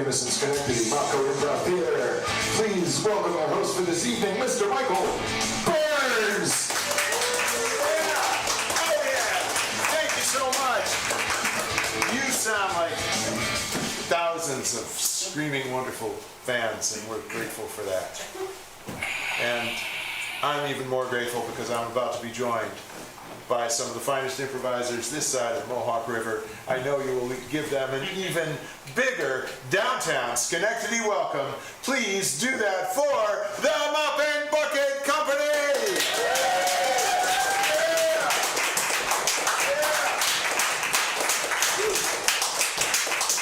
famous in Schenectady, Mako Improv Theater. Please welcome our host for this evening, Mr. Michael Burns. Yeah. Oh yeah. Thank you so much. You sound like thousands of screaming wonderful fans, and we're grateful for that. And I'm even more grateful because I'm about to be joined by some of the finest improvisers this side of the Mohawk River. I know you will give them an even bigger downtown Schenectady welcome. Please do that for the Mop and Bucket Company!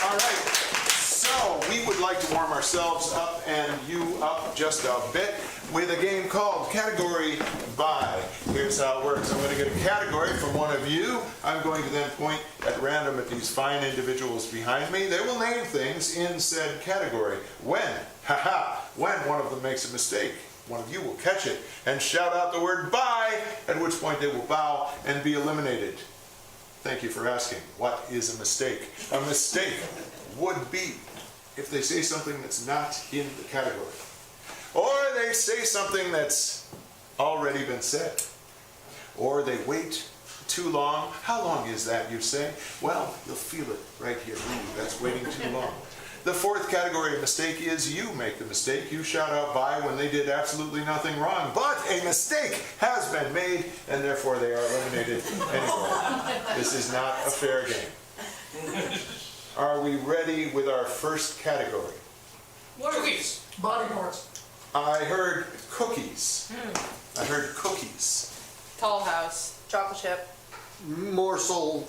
All right, so we would like to warm ourselves up and you up just a bit with a game called Category By. Here's how it works. I'm going to get a category from one of you. I'm going to then point at random at these fine individuals behind me. They will name things in said category. When one of them makes a mistake, one of you will catch it and shout out the word bye, at which point they will bow and be eliminated. Thank you for asking. What is a mistake? A mistake would be if they say something that's not in the category. Or they say something that's already been said. Or they wait too long. How long is that, you say? Well, you'll feel it right here. Ooh, that's waiting too long. The fourth category of mistake is you make the mistake. You shout out bye when they did absolutely nothing wrong. But a mistake has been made, and therefore they are eliminated anyway. This is not a fair game. Are we ready with our first category? Cookies. Body parts. I heard cookies. I heard cookies. Tall House. Chocolate chip. Morsel.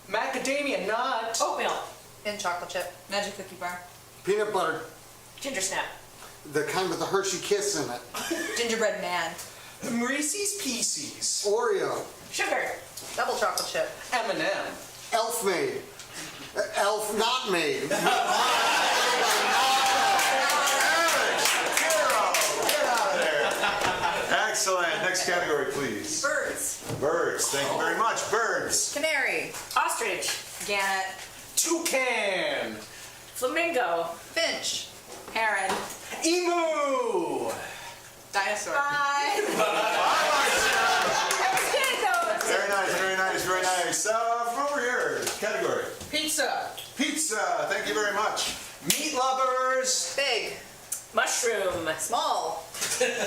Macadamia nut. Oatmeal. In chocolate chip. Magic cookie bar. Peanut butter. Ginger snap. The kind with the Hershey Kiss in it. Gingerbread man. Reese's Pieces. Oreo. Sugar. Double chocolate chip. M&M. Elf made. Elf not made. Excellent. Next category, please. Birds. Birds. Thank you very much. Birds. Canary. Ostrich. Gannet. Toucan. Flamingo. Finch. Heron. Emu. Dinosaur. Bye. Very nice, very nice, very nice. From over here, category. Pizza. Pizza. Thank you very much. Meat lovers. Big. Mushroom. Small.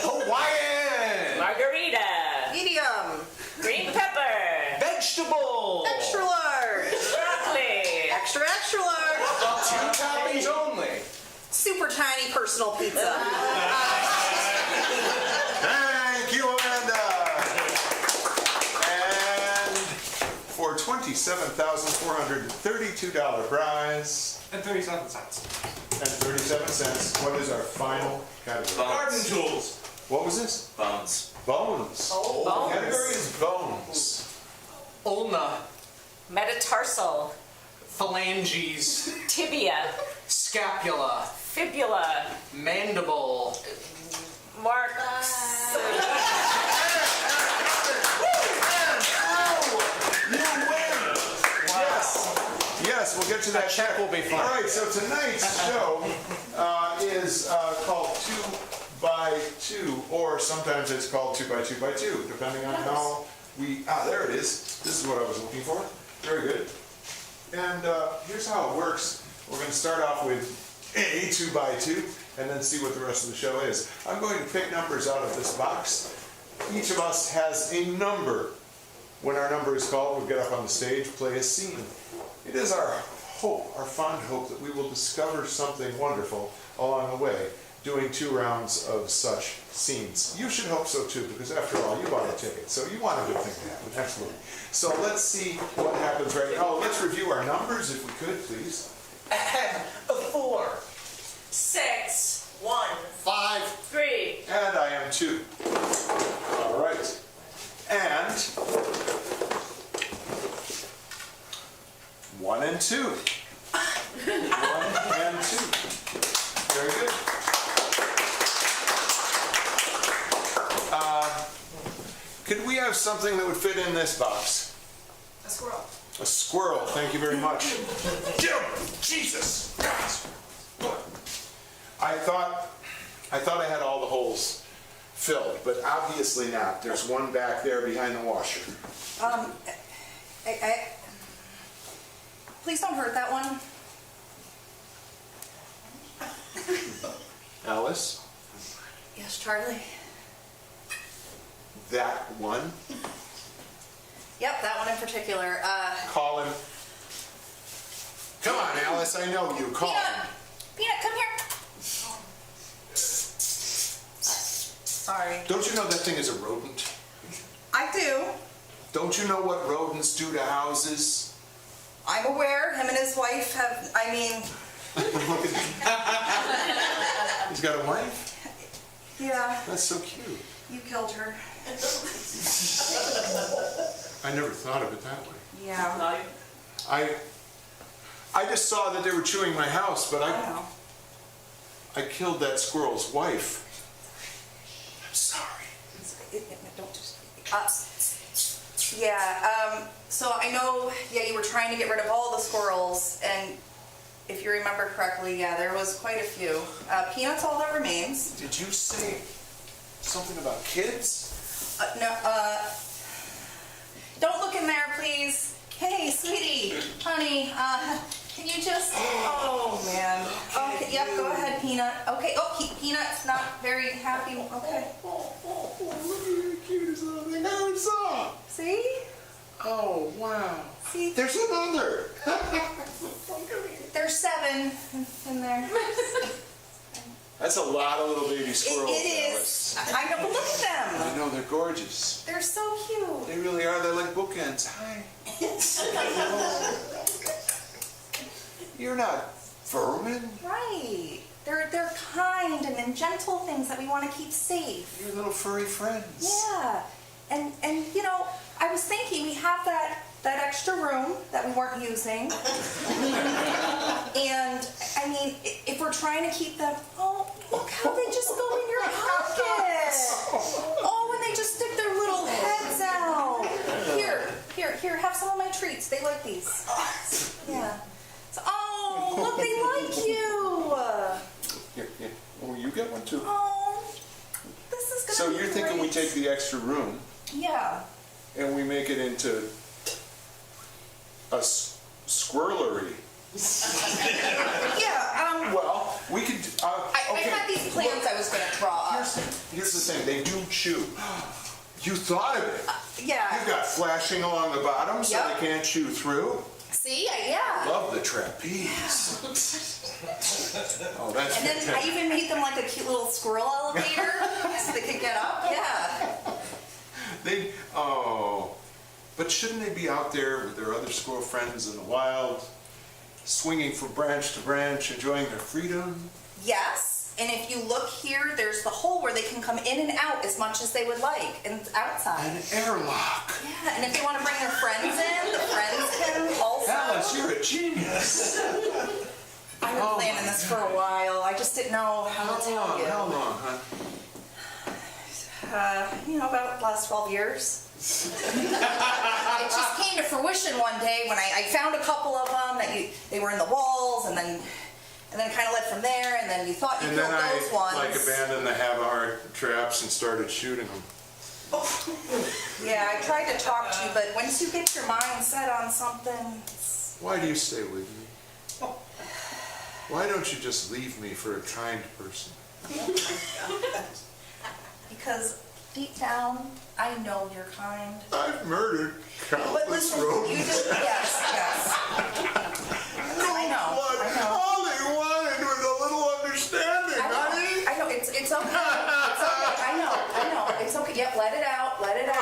Hawaiian. Margarita. Medium. Green pepper. Vegetable. Extra large. Broccoli. Extra extra large. 2 toppings only. Super tiny personal pizza. Thank you, Amanda. And for $27,432 prize And 37 cents. and 37 cents, what is our final category? Garden tools. What was this? Bones. Bones. Oh, bones. Category is bones. Ulna. Metatarsal. Phalanges. Tibia. Scapula. Fibula. Mandible. Marks. to that. check will be fine. All right, so tonight's show is called 2 by 2, or sometimes it's called 2 by 2 by 2, depending on how we. There it is. This is what I was looking for. Very good. And here's how it works. We're going to start off with a 2 by 2, and then see what the rest of the show is. I'm going to pick numbers out of this box. Each of us has a number. When our number is called, we'll get up on the stage, play a scene. It is our hope, our fond hope, that we will discover something wonderful along the way, doing 2 rounds of such scenes. You should hope so too, because after all, you bought a ticket, so you want a good thing to happen, absolutely. So let's see what happens right now. Oh, let's review our numbers if we could, please. 4. 6, 1, 5. 3. And I am 2. All right. And 1 and 2. 1 and 2. Very good. Could we have something that would fit in this box? A squirrel. A squirrel. Thank you very much. Jim! Jesus! I thought I had all the holes filled, but obviously not. There's one back there behind the washer. Please don't hurt that one. Alice, Yes, Charlie. that one. Yep, that one in particular. Call him. Come on, Alice, I know you. Call Peanut! him. Peanut, come here. Sorry. Don't you know that thing is a rodent? I do. Don't you know what rodents do to houses? I'm aware. Him and his wife have, He's got a wife? yeah, That's so cute. you killed her. I never thought of it that way. Yeah. I just saw that they were chewing my house, but I know. I killed that squirrel's wife. I'm sorry. Don't just. So I know, you were trying to get rid of all the squirrels, and if you remember correctly, there was quite a few. Peanut's all that remains. Did you say something about kids? No, don't look in there, please. Hey, sweetie, honey, can you just, oh, man. Okay, yep, go ahead, Peanut. Okay, Peanut's not very happy, okay. Oh, look at the cutest little thing I ever saw. See? Oh, wow. See? There's another. There's 7 in there. That's a lot of little baby squirrels. It is. I know, but look at them. I know, they're gorgeous. They're so cute. They really are. They're like bookends. Hi. You're not vermin. Right. They're kind and gentle things that we want to keep safe. You're little furry friends. Yeah. And I was thinking we have that extra room that we weren't using. And if we're trying to keep them, oh, look how they just go in your pocket. Oh, and they just stick their little heads out. Here, have some of my treats. They like these. Yeah. So, oh, look, they like you. Here. Oh, you get one too. Oh, this is gonna So be you're thinking we great. take the extra room Yeah. and we make it into a squirrelery. Yeah, Well, we could. I Okay. had these plans I was going to draw up. Here's the thing. They do chew. You thought of it. Yeah. You've got flashing along the bottom so Yep. they can't chew through. See? Yeah. Love the trapeze. Oh, that's And then I fantastic. even made them like a cute little squirrel elevator so they could get up. Yeah. But shouldn't they be out there with their other squirrel friends in the wild, swinging from branch to branch, enjoying their freedom? Yes. And if you look here, there's the hole where they can come in and out as much as they would like, and it's outside. An airlock. Yeah. And if they want to bring their friends in, the friends can also. Alice, you're a genius. I've been planning this for a while. I just didn't know how to tell you. How long, huh? About the last 12 years. It just came to fruition one day when I found a couple of them that they were in the walls, and then kind of led from there, and then you thought you And killed then those ones. I abandoned the have-a-heart traps and started shooting them. Yeah, I tried to talk to you, but once you get your mind set on something, Why do you stay with me? Why don't you just leave me for a kind person? because deep down, I know you're kind. I've murdered But countless listen, you rodents. just, yes. I know. All they wanted was a little understanding, honey. I know, it's okay. It's okay. I know. It's okay. Yep, let it out. It's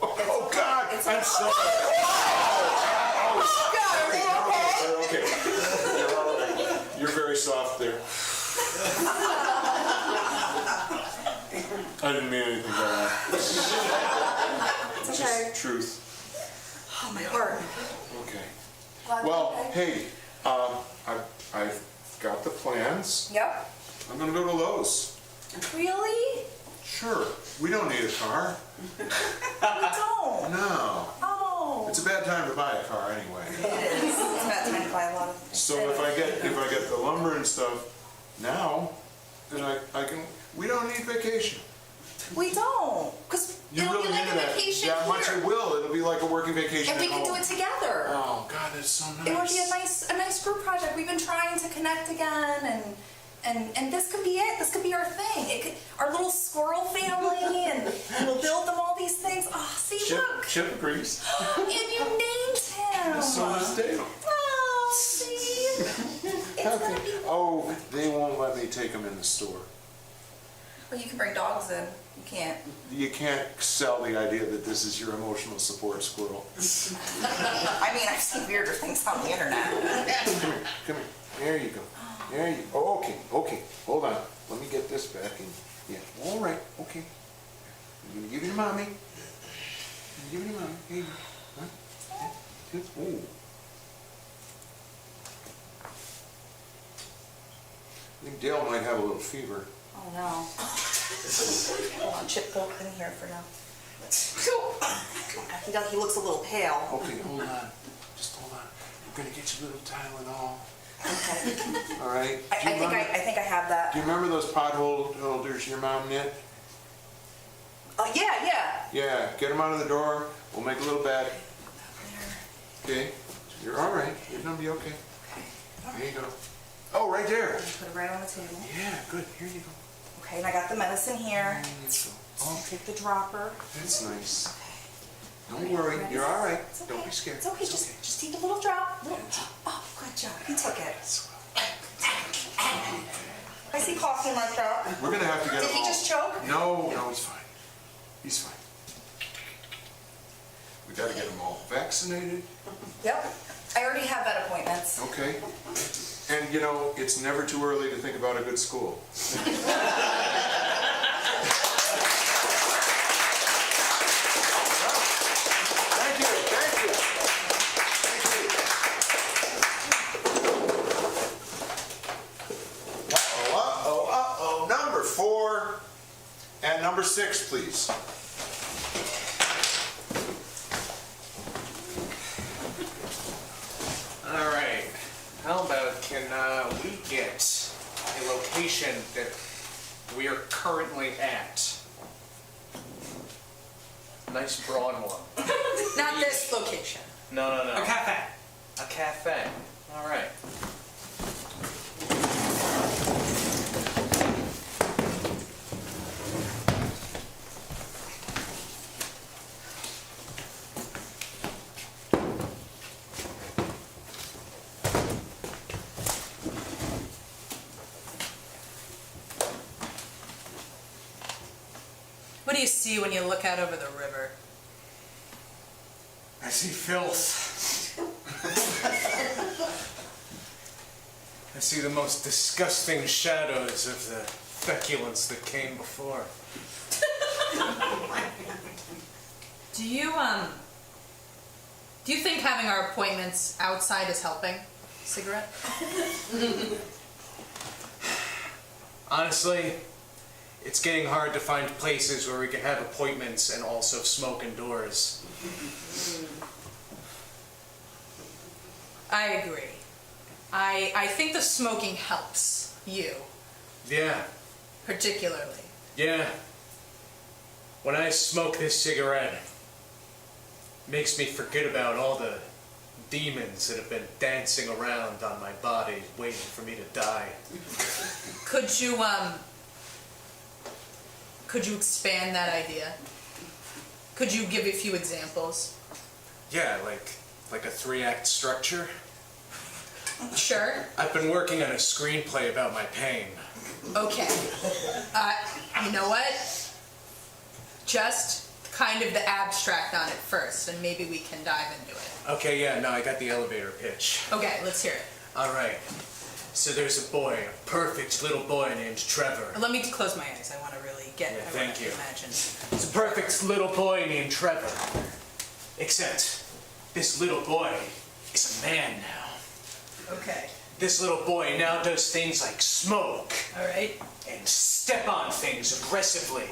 Oh, okay. God, It's I'm okay. sorry. Oh, God, are you okay? Okay, you're all right. You're very soft there. I didn't mean anything by that. It's okay. Just truth. Oh, my heart. Okay. Glad Well, you're okay. hey, I've got the plans. Yep. I'm gonna go to Lowe's. Really? Sure. We don't need a car. We don't. No. Oh. It's a bad time to buy a car anyway. It is. It's about time to buy a lot of things. So if I get the lumber and stuff now, then I can. We don't need vacation. We don't. Because You it'll really be like need a that. vacation That much here. it will. It'll be like a working vacation And we at can do home. it together. Oh God, that's so nice. It would be a nice group project. We've been trying to connect again, and this could be it. This could be our thing. Our little squirrel family, and we'll build them all these things. Oh, see, look. Chip agrees. And you named him. So does Dale. Oh, see. It's gonna be. Oh, they won't let me take them in the store. Well, you can bring dogs in. You can't. You can't sell the idea that this is your emotional support squirrel. I mean, I've seen weirder things on the internet. Come here. There you go. There you go. Oh, okay. Hold on. Let me get this back in. Yeah. All right. Okay. I'm gonna give it to mommy. Give it to mommy. Here you go. Huh? Yeah. Oh. I think Dale might have a little fever. Oh no. Hold on, Chip, go in here for now. He looks a little pale. Okay, hold on. Just hold on. We're gonna get you a little Tylenol. Okay. All right. I think I have that. Do you remember those pothole holders your mom knit? Yeah. Yeah. Get them out of the door. We'll make a little bed. There. Okay. You're all right. You're gonna be okay. Okay. There you go. Oh, right there. Put it right on the table. Yeah. Good. Here you go. Okay, and I got the medicine here. Okay. Take the dropper. That's nice. Don't worry. You're all right. It's okay. Don't be scared. It's okay. Just take a little drop. Oh, good job. He took it. I see coffee in my throat. We're gonna have to get Did him he all- just choke? No, he's fine. He's fine. We gotta get them all vaccinated. Yep. I already have vet appointments. Okay. And you know, it's never too early to think about a good school. Thank you. Uh-oh. Number 4 and number 6, please. All right. How about can we get a location that we are currently at? Nice broad one. Not this location. No. A cafe. A cafe. All right. What do you see when you look out over the river? I see filth. I see the most disgusting shadows of the feculence that came before. Do you think having our appointments outside is helping? Cigarette? Honestly, It's getting hard to find places where we can have appointments and also smoke indoors. I agree. I think the smoking helps you, Yeah, particularly. yeah. When I smoke this cigarette, it makes me forget about all the demons that have been dancing around on my body, waiting for me to die. Could you expand that idea? Could you give a few examples? Yeah, like a 3-act structure. Sure. I've been working on a screenplay about my pain. Okay. You know what? Just kind of the abstract on it first, and maybe we can dive into it. Okay, yeah, no, I got the elevator pitch. Okay, let's hear it. All right. So there's a boy, a perfect little boy named Trevor. Let me close my eyes. I want to really get. Yeah, I thank want to you. imagine. It's a perfect little boy named Trevor. Except this little boy is a man now. Okay. This little boy now does things like smoke All right. and step on things aggressively.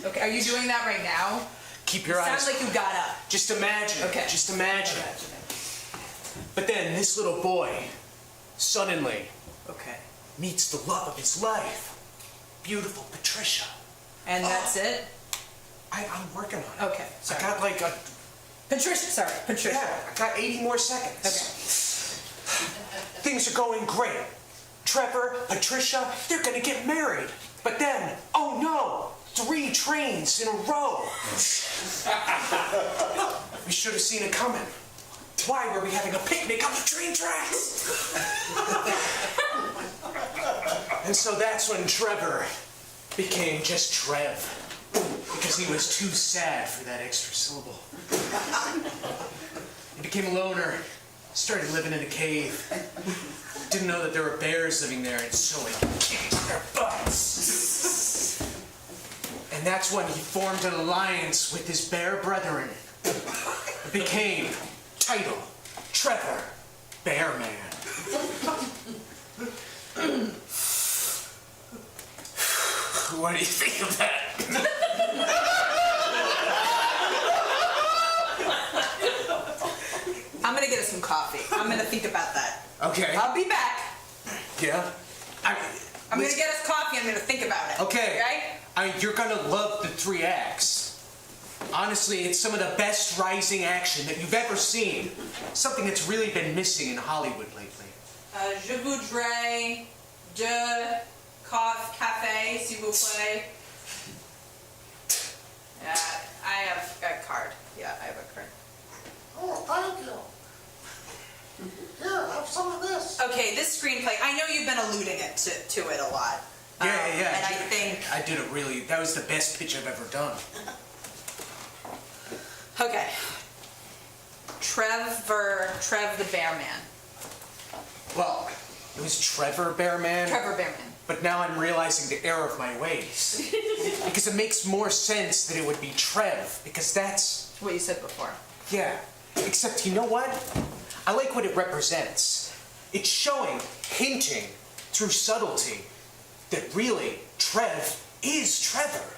Okay. Are you doing that right now? Keep your eyes. Sounds like you got up. Just imagine. Okay. Just imagine. But then this little boy suddenly Okay. meets the love of his life, beautiful Patricia. And that's it. I'm working on it. Okay. I Sorry. got like a Patricia. Sorry, Patricia. yeah. I got 80 more seconds. Okay. Things are going great. Trevor, Patricia, they're gonna get married. But then, oh no, 3 trains in a row. We should have seen it coming. Why were we having a picnic on the train tracks? And so that's when Trevor became just Trev. Because he was too sad for that extra syllable. He became a loner, started living in a cave. Didn't know that there were bears living there, and so he kicked their butts. And that's when he formed an alliance with his bear brethren. It became title Trevor Bearman. What do you think of that? I'm gonna get us some coffee. I'm gonna think about that. Okay. I'll be back. Yeah. I'm gonna get us coffee. I'm gonna think about it. Okay. Okay? You're gonna love the 3 acts. Honestly, it's some of the best rising action that you've ever seen. Something that's really been missing in Hollywood lately. Je voudrais de café, s'il vous plaît. I have a card. Yeah, I have a card. Oh, thank you. Here, have some of this. Okay, this screenplay, I know you've been alluding to it a lot. Yeah. And I think... I did that was the best pitch I've ever done. Okay. Trev the Bearman. Well, it was Trevor Bearman. Trevor Bearman. But now I'm realizing the error of my ways. Because it makes more sense that it would be Trev, because that's... What you said before. Yeah. Except, you know what? I like what it represents. It's showing, hinting, through subtlety, that really, Trev is Trevor.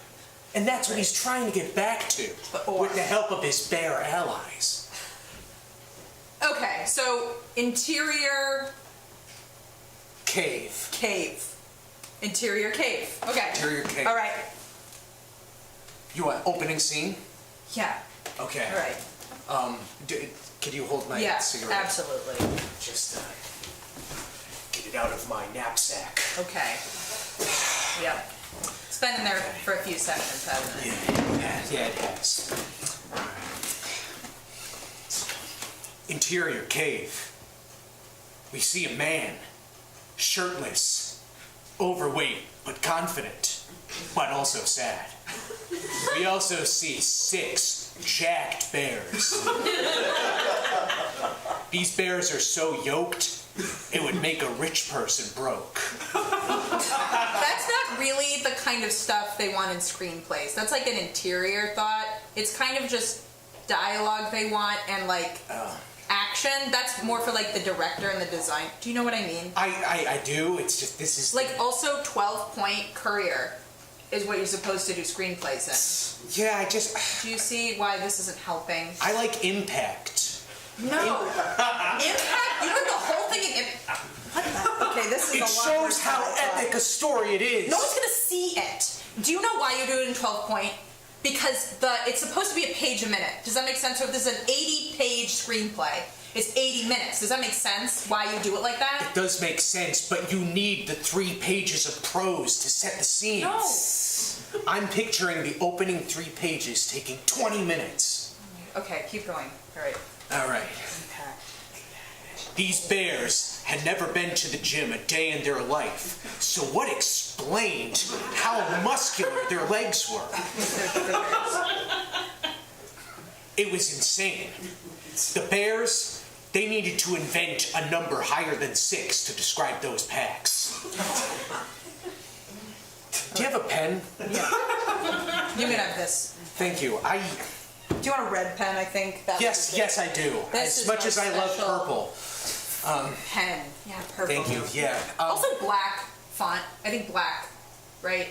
And that's what he's trying to get back to, with the help of his bear allies. Okay, so interior Cave. cave. Interior cave. Okay. Interior cave. All right. You want opening scene? Yeah. Okay. All right. Could you hold my Yeah, cigarette? absolutely. Just get it out of my knapsack. Okay. Yep. It's been in there for a few seconds, hasn't it? Yeah, it has. Interior cave. We see a man, shirtless, overweight but confident, but also sad. We also see 6 jacked bears. These bears are so yoked, it would make a rich person broke. That's not really the kind of stuff they want in screenplays. That's like an interior thought. It's kind of just dialogue they want and like action. That's more for like the director and the design. Do you know what I mean? I do. It's just this is Like also 12-point career. is what you're supposed to do screenplays in. Yeah, I just... Do you see why this isn't helping? I like impact. No. Impact? You put the whole thing in impact. Okay, this is It a lot shows worse than how I thought. epic a story it is. No one's gonna see it. Do you know why you do it in 12 point? Because it's supposed to be a page a minute. Does that make sense? So if this is an 80-page screenplay, it's 80 minutes. Does that make sense? Why you do it like that? It does make sense, but you need the 3 pages of prose to set the scenes. No. I'm picturing the opening 3 pages taking 20 minutes. Okay, keep going. All right. All right. Okay. These bears had never been to the gym a day in their life, so what explained how muscular their legs were? It was insane. The bears, they needed to invent a number higher than 6 to describe those packs. Do you have a pen? You can have this. Thank you. Do you want a red pen? I think. That Yes, would be yes, I do. This As is much my as I love special- purple. pen. Yeah, purple. Thank you. Yeah. Also black font. I think black, right?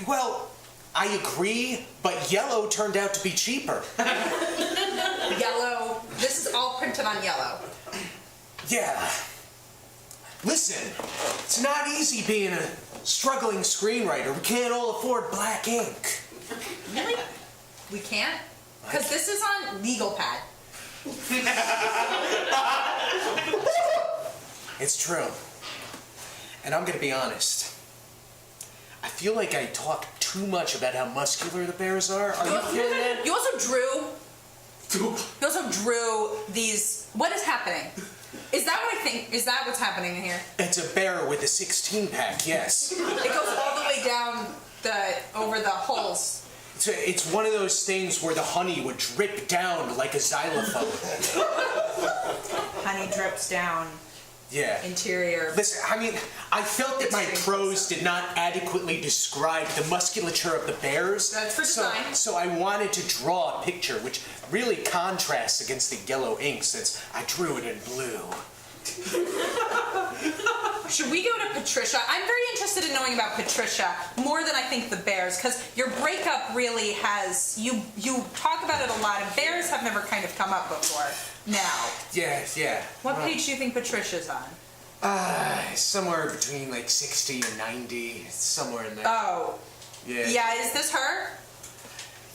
Well, I agree, but yellow turned out to be cheaper. Yellow. This is all printed on yellow. Yeah. Listen, it's not easy being a struggling screenwriter. We can't all afford black ink. Really? We can't? Because this is on legal pad. It's true. And I'm gonna be honest. I feel like I talk too much about how muscular the bears are. Are you feeling that? You also drew these. What is happening? Is that what I think? Is that what's happening in here? It's a bear with a 16-pack, yes. It goes all the way down over the holes. It's one of those things where the honey would drip down like a xylophone. Honey drips down. Yeah. Interior. Listen, I mean, I felt that my prose did not adequately describe the musculature of the bears. That's for design. So I wanted to draw a picture which really contrasts against the yellow ink since I drew it in blue. Should we go to Patricia? I'm very interested in knowing about Patricia more than I think the bears, because your breakup really has, you talk about it a lot, and bears have never kind of come up before now. Yeah. What page do you think Patricia's on? Somewhere between like 60 and 90, somewhere in there. Oh. Yeah, is this her?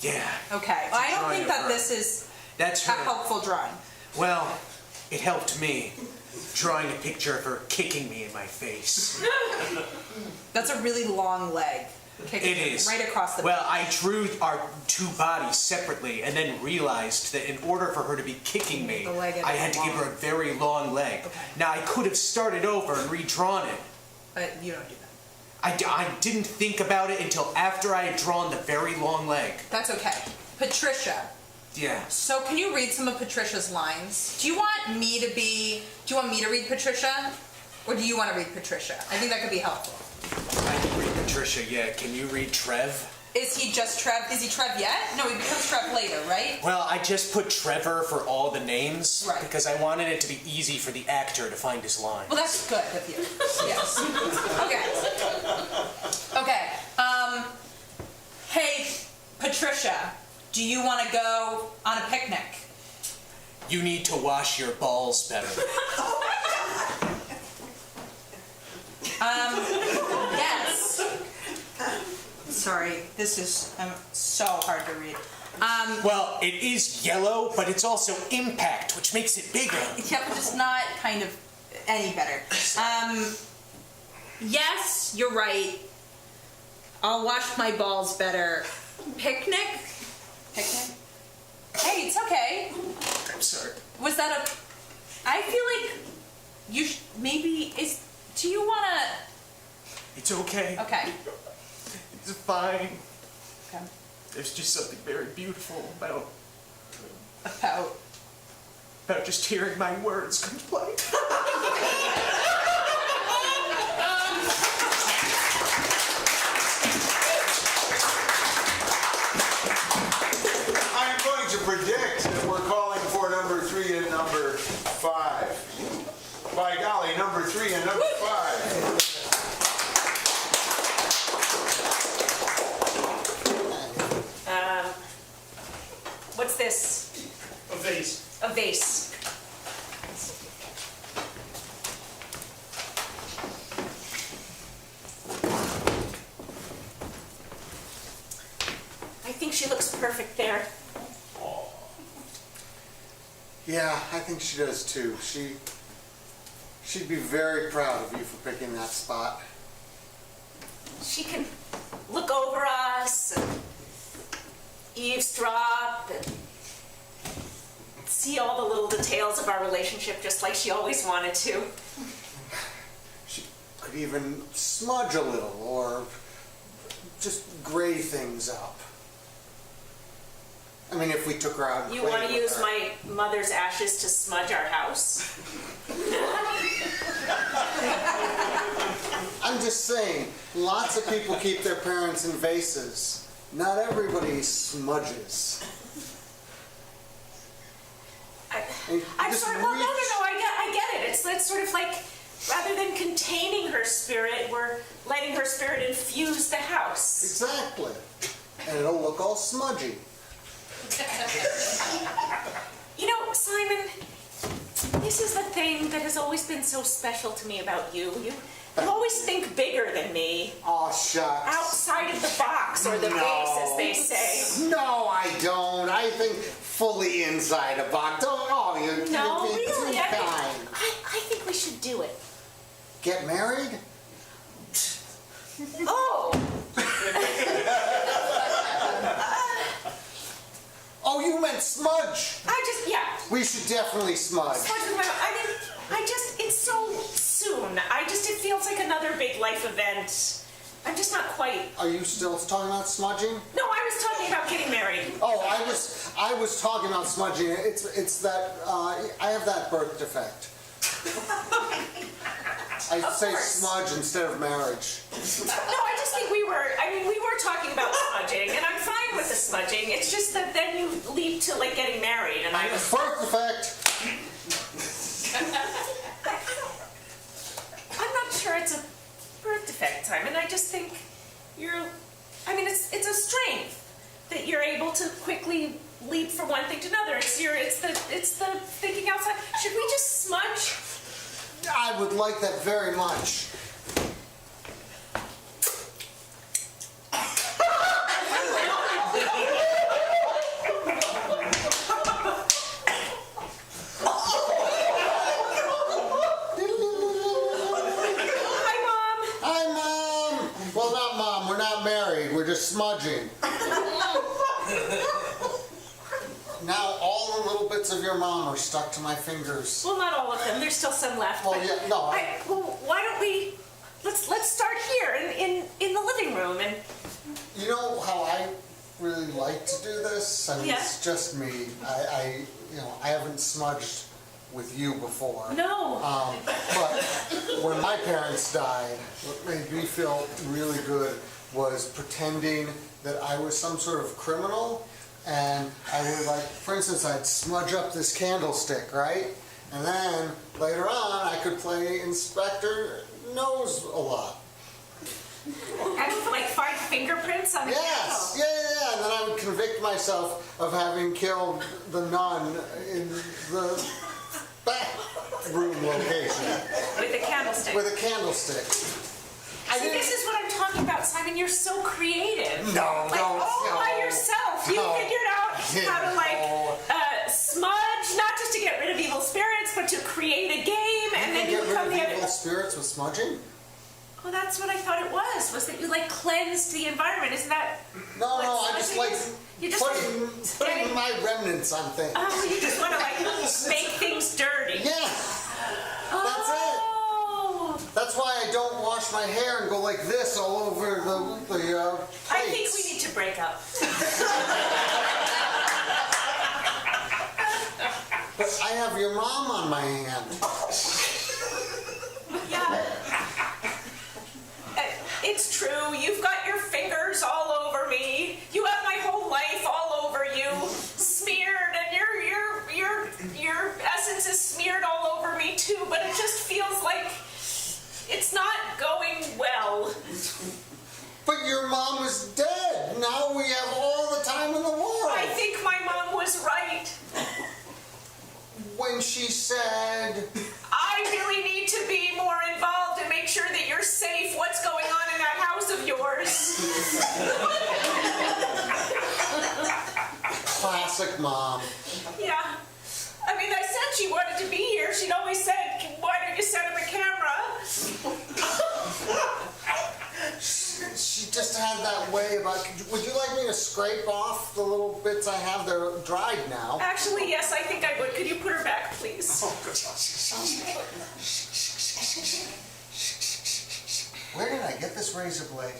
Yeah. Okay. Well, I don't drawing think of that her. this is That's a her. helpful drawing. Well, it helped me drawing a picture of her kicking me in my face. That's a really long leg. Kicking It is. right across the Well, I drew our 2 bodies separately and then realized that in order for her to be kicking me, The leg had to I be had to give long. her a very long leg. Okay. Now, I could have started over and redrawn it. But you don't do that. I didn't think about it until after I had drawn the very long leg. That's okay. Patricia. Yeah. So can you read some of Patricia's lines? Do you want me to read Patricia? Or do you want to read Patricia? I think that could be helpful. I can read Patricia, yeah. Can you read Trev? Is he just Trev? Is he Trev yet? No, he becomes Trev later, right? Well, I just put Trevor for all the names Right. because I wanted it to be easy for the actor to find his line. Well, that's good of you. Yes. Okay. Hey, Patricia, do you want to go on a picnic? You need to wash your balls better. Yes. Sorry, this is so hard to read. Well, it is yellow, but it's also impact, which makes it bigger. Yeah, but it's not kind of any better. Yes, you're right. I'll wash my balls better. Picnic? Picnic? Hey, it's okay. I'm sorry. Was that a... I feel like you maybe is... Do you want to... It's okay. Okay. It's fine. Okay. There's just something very beautiful about About... just hearing my words come to play. I'm going to predict that we're calling for number 3 and number 5. By golly, number 3 and number 5. What's this? A vase. A vase. I think she looks perfect there. Yeah, I think she does too. She'd be very proud of you for picking that spot. She can look over us and eavesdrop and see all the little details of our relationship just like she always wanted to. She could even smudge a little or just gray things up. I mean, if we took her out and You played want to with use her. my mother's ashes to smudge our house? I'm just saying, lots of people keep their parents in vases. Not everybody smudges. I'm Just sorry. Well, no. reach- I get it. It's sort of like rather than containing her spirit, we're letting her spirit infuse the house. Exactly. And it'll look all smudgy. You know, Simon, this is the thing that has always been so special to me about you. You always think bigger than me, Aw, shucks. outside of the box or the vase, as they say. No, I don't. I think fully inside a box. You're No, being really, too kind. I think we should do it. Get married? Oh, Oh, you meant smudge. yeah. We should definitely smudge. It's so soon. It feels like another big life event. I'm just not quite. Are you still talking about smudging? No, I was talking about getting married. Oh, I was talking about smudging. It's that I have that birth defect. I say course. smudge instead of marriage. No, I just think we were talking about smudging, and I'm fine with the smudging. It's just that then you leap to like getting married, and I was. Birth defect. I'm not sure it's a birth defect, Simon. I just think it's a strength that you're able to quickly leap from one thing to another. It's the thinking outside. Should we just smudge? I would like that very much. Hi, Mom. Hi, Mom. Well, not Mom. We're not married. We're just smudging. Now all the little bits of your mom are stuck to my fingers. Well, not all of them. There's still some left. Well, but yeah, no, well, why don't we? Let's start here in the living room and. You know how I really like to do this? I mean, Yeah. it's just me. I haven't smudged with you before. No. But when my parents died, what made me feel really good was pretending that I was some sort of criminal, and I would, like, for instance, I'd smudge up this candlestick, right? And then later on, I could play Inspector Knows a lot. And like find fingerprints on the Yes, candle. yeah. And then I would convict myself of having killed the nun in the bathroom location With a candlestick. with a candlestick. See, this is what I'm talking about, Simon. You're so creative. No, like, don't. all No. by yourself. You No. figured out how to smudge, not just to get rid of evil spirits, but to create a game, and then you get rid become of the evil spirits with smudging? Oh, that's what I thought it was that you like cleansed the environment. Isn't that No, what I just smudging like is? You just putting my remnants on things. Oh, you just want to like make things dirty. Yeah, that's it. Oh. That's why I don't wash my hair and go like this all over the plates. I think we need to break up. But I have your mom on my hand. Yeah. It's true. You've got your fingers all over me. You have my whole life all over you, smeared, and your essence is smeared all over me too. But it just feels like it's not going well. But your mom is dead. Now we have all the time in the world. I think my mom was she said. I really need to be more involved and make sure that you're safe. What's going on in that house of yours? Classic mom. Yeah. I mean, I said she wanted to be here. She'd always said, why don't you set up a camera? She just had that way about, would you like me to scrape off the little bits I have? They're dried now. Actually, yes, I think I would. Could you put her back, please? Where did I get this razor blade?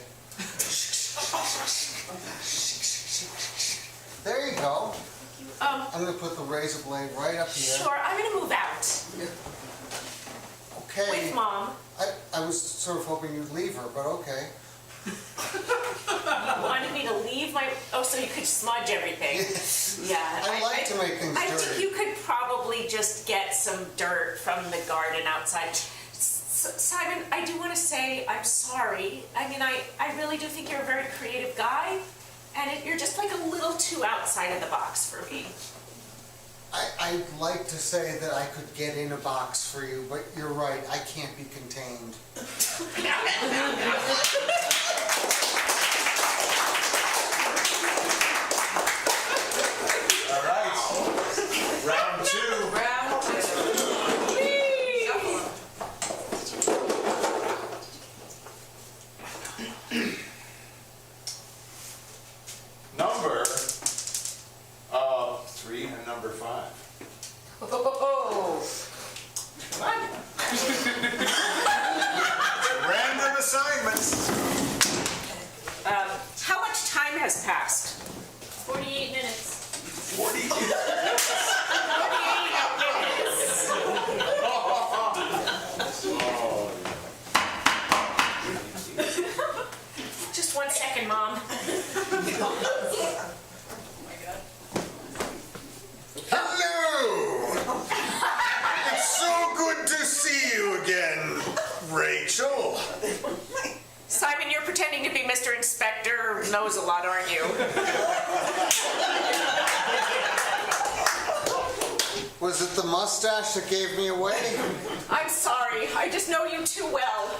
There you go. I'm gonna put the razor blade right up here. Sure, I'm gonna move out Okay. with Mom. I was sort of hoping you'd leave her, but okay. You wanted me to leave my... Oh, so you could smudge everything. Yeah. I like to make things I dirty. think you could probably just get some dirt from the garden outside. Simon, I do want to say I'm sorry. I mean, I really do think you're a very creative guy, and you're just like a little too outside of the box for me. I'd like to say that I could get in a box for you, but you're right, I can't be contained. All right. Round two. Number 3 and number 5. Random assignments. How much time has passed? 48 minutes. 40. 48 minutes. Just 1 second, Mom. Hello! It's so good to see you again, Rachel. Simon, you're pretending to be Mr. Inspector knows a lot, aren't you? Was it the mustache that gave me away? I'm sorry. I just know you too well.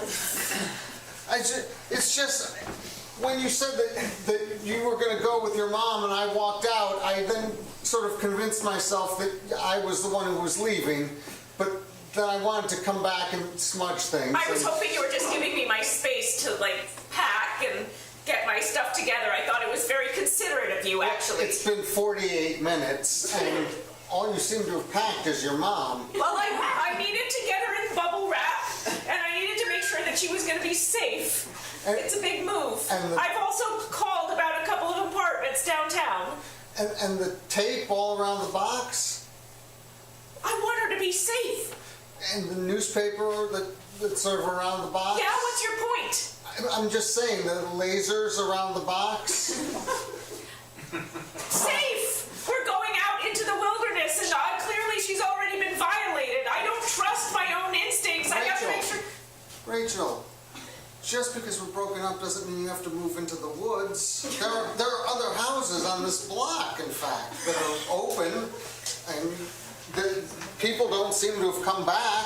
It's just, when you said that you were going to go with your mom and I walked out, I then sort of convinced myself that I was the one who was leaving, but then I wanted to come back and smudge things. I was hoping you were just giving me my space to, like, pack and get my stuff together. I thought it was very considerate of you, actually. It's been 48 minutes, and all you seem to have packed is your mom. Well, I needed to get her in bubble wrap, and I needed to make sure that she was going to be safe. It's a big move. I've also called about a couple of apartments downtown. And the tape all around the box? I want her to be safe. And the newspaper that's sort of around the box? Yeah, what's your point? I'm just saying, the lasers around the box? Safe! We're going out into the wilderness, and clearly she's already been violated. I don't trust my own instincts. I have to make sure... Rachel, just because we're broken up doesn't mean you have to move into the woods. There are other houses on this block, in fact, that are open, and the people don't seem to have come back.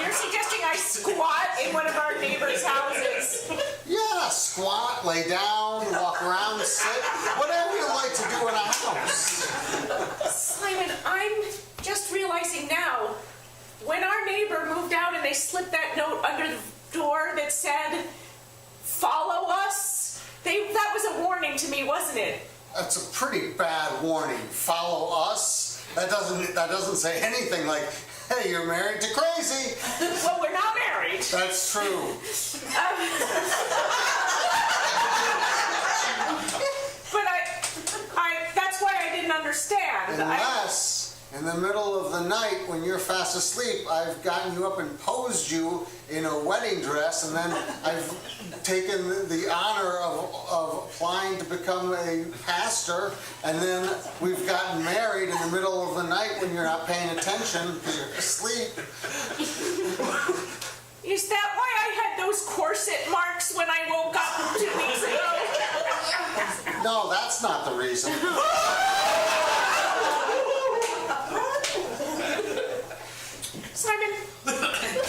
You're suggesting I squat in one of our neighbors' houses? Yeah, squat, lay down, walk around, sit, whatever you like to do in a house. Simon, I'm just realizing now, when our neighbor moved out and they slipped that note under the door that said, "Follow us," that was a warning to me, wasn't it? That's a pretty bad warning. Follow us? That doesn't say anything like, hey, you're married to crazy. Well, we're not married. That's true. But that's why I didn't understand. Unless, in the middle of the night when you're fast asleep, I've gotten you up and posed you in a wedding dress, and then I've taken the honor of applying to become a pastor, and then we've gotten married in the middle of the night when you're not paying attention because you're asleep. Is that why I had those corset marks when I woke up 2 weeks ago? No, that's not the reason. Simon.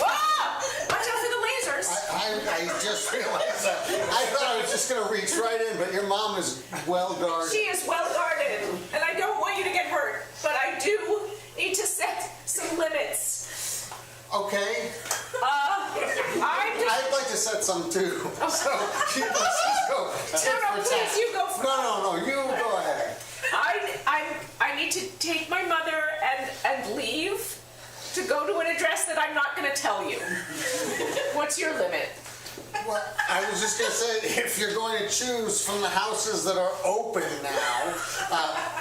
Ah! Watch out for the lasers. I just realized that. I thought I was just going to reach right in, but your mom is well guarded. She is well guarded, and I don't want you to get hurt, but I do need to set some limits. Okay. I'd like to set some too. So let's just go. No, please, you go first. No, you go ahead. I need to take my mother and leave to go to an address that I'm not going to tell you. What's your limit? Well, I was just going to say, if you're going to choose from the houses that are open now,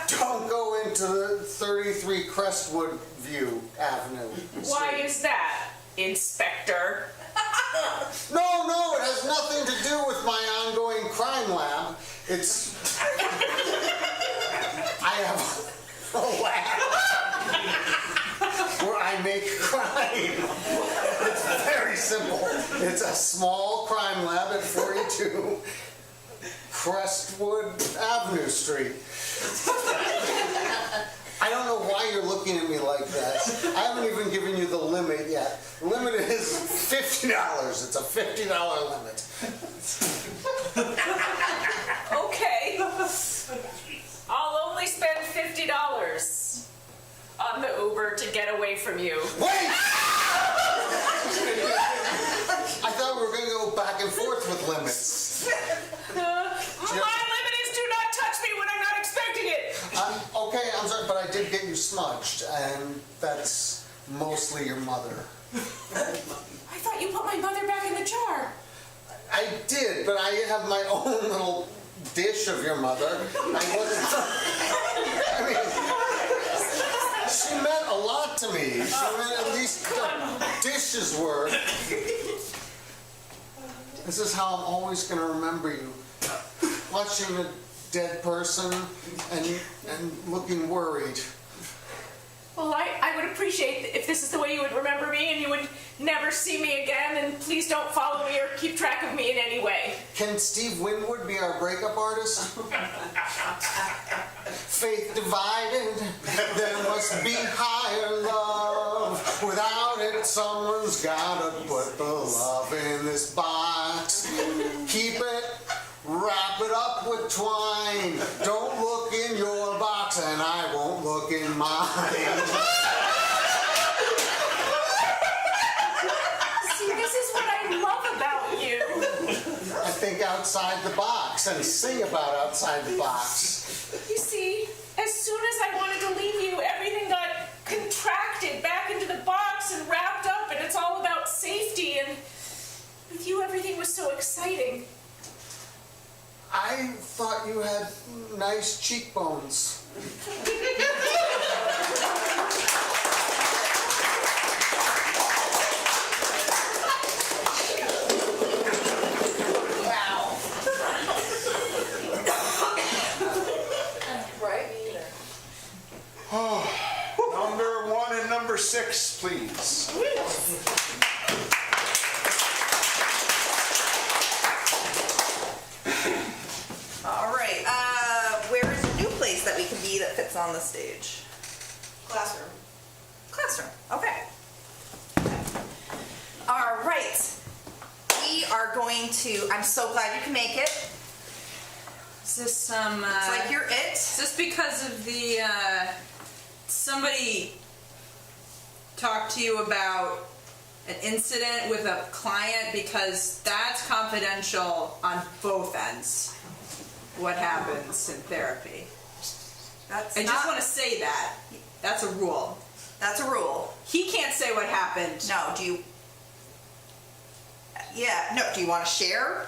don't go into the 33 Crestwood View Avenue. Why is that, Inspector? No, it has nothing to do with my ongoing crime lab. It's... I have a lab where I make crime. It's very simple. It's a small crime lab at 42 Crestwood Avenue Street. I don't know why you're looking at me like that. I haven't even given you the limit yet. The limit is $50. It's a $50 limit. Okay. I'll only spend $50 on the Uber to get away from you. Wait! I thought we were going to go back and forth with limits. My limit is do not touch me when I'm not expecting it. Okay, I'm sorry, but I did get you smudged, and that's mostly your mother. I thought you put my mother back in the jar. I did, but I have my own little dish of your mother. I wasn't... I mean, she meant a lot to me. She meant at least the dishes were. This is how I'm always going to remember you. Watching a dead person and looking worried. Well, I would appreciate if this is the way you would remember me and you would never see me again, and please don't follow me or keep track of me in any way. Can Steve Winwood be our breakup artist? Faith divided, there must be higher love. Without it, someone's gotta put the love in this box. Keep it, wrap it up with twine. Don't look in your box and I won't look in mine. See, this is what I love about you. I think outside the box and sing about outside the box. You see, as soon as I wanted to leave you, everything got contracted back into the box and wrapped up, and it's all about safety, and with you, everything was so exciting. I thought you had nice cheekbones. Wow. Right? Number 1 and number 6, please. All right. Where is a new place that we can be that fits on the stage? Classroom. Classroom. Okay. All right. We are going to. I'm so glad you can make it. Is this some? It's like you're it. Is this because of the? Somebody talked to you about an incident with a client, because that's confidential on both ends. What happens in therapy? That's I just not- want to say that. That's a rule. That's a rule. He can't say what happened. No. Do you? Yeah. No. Do you want to share?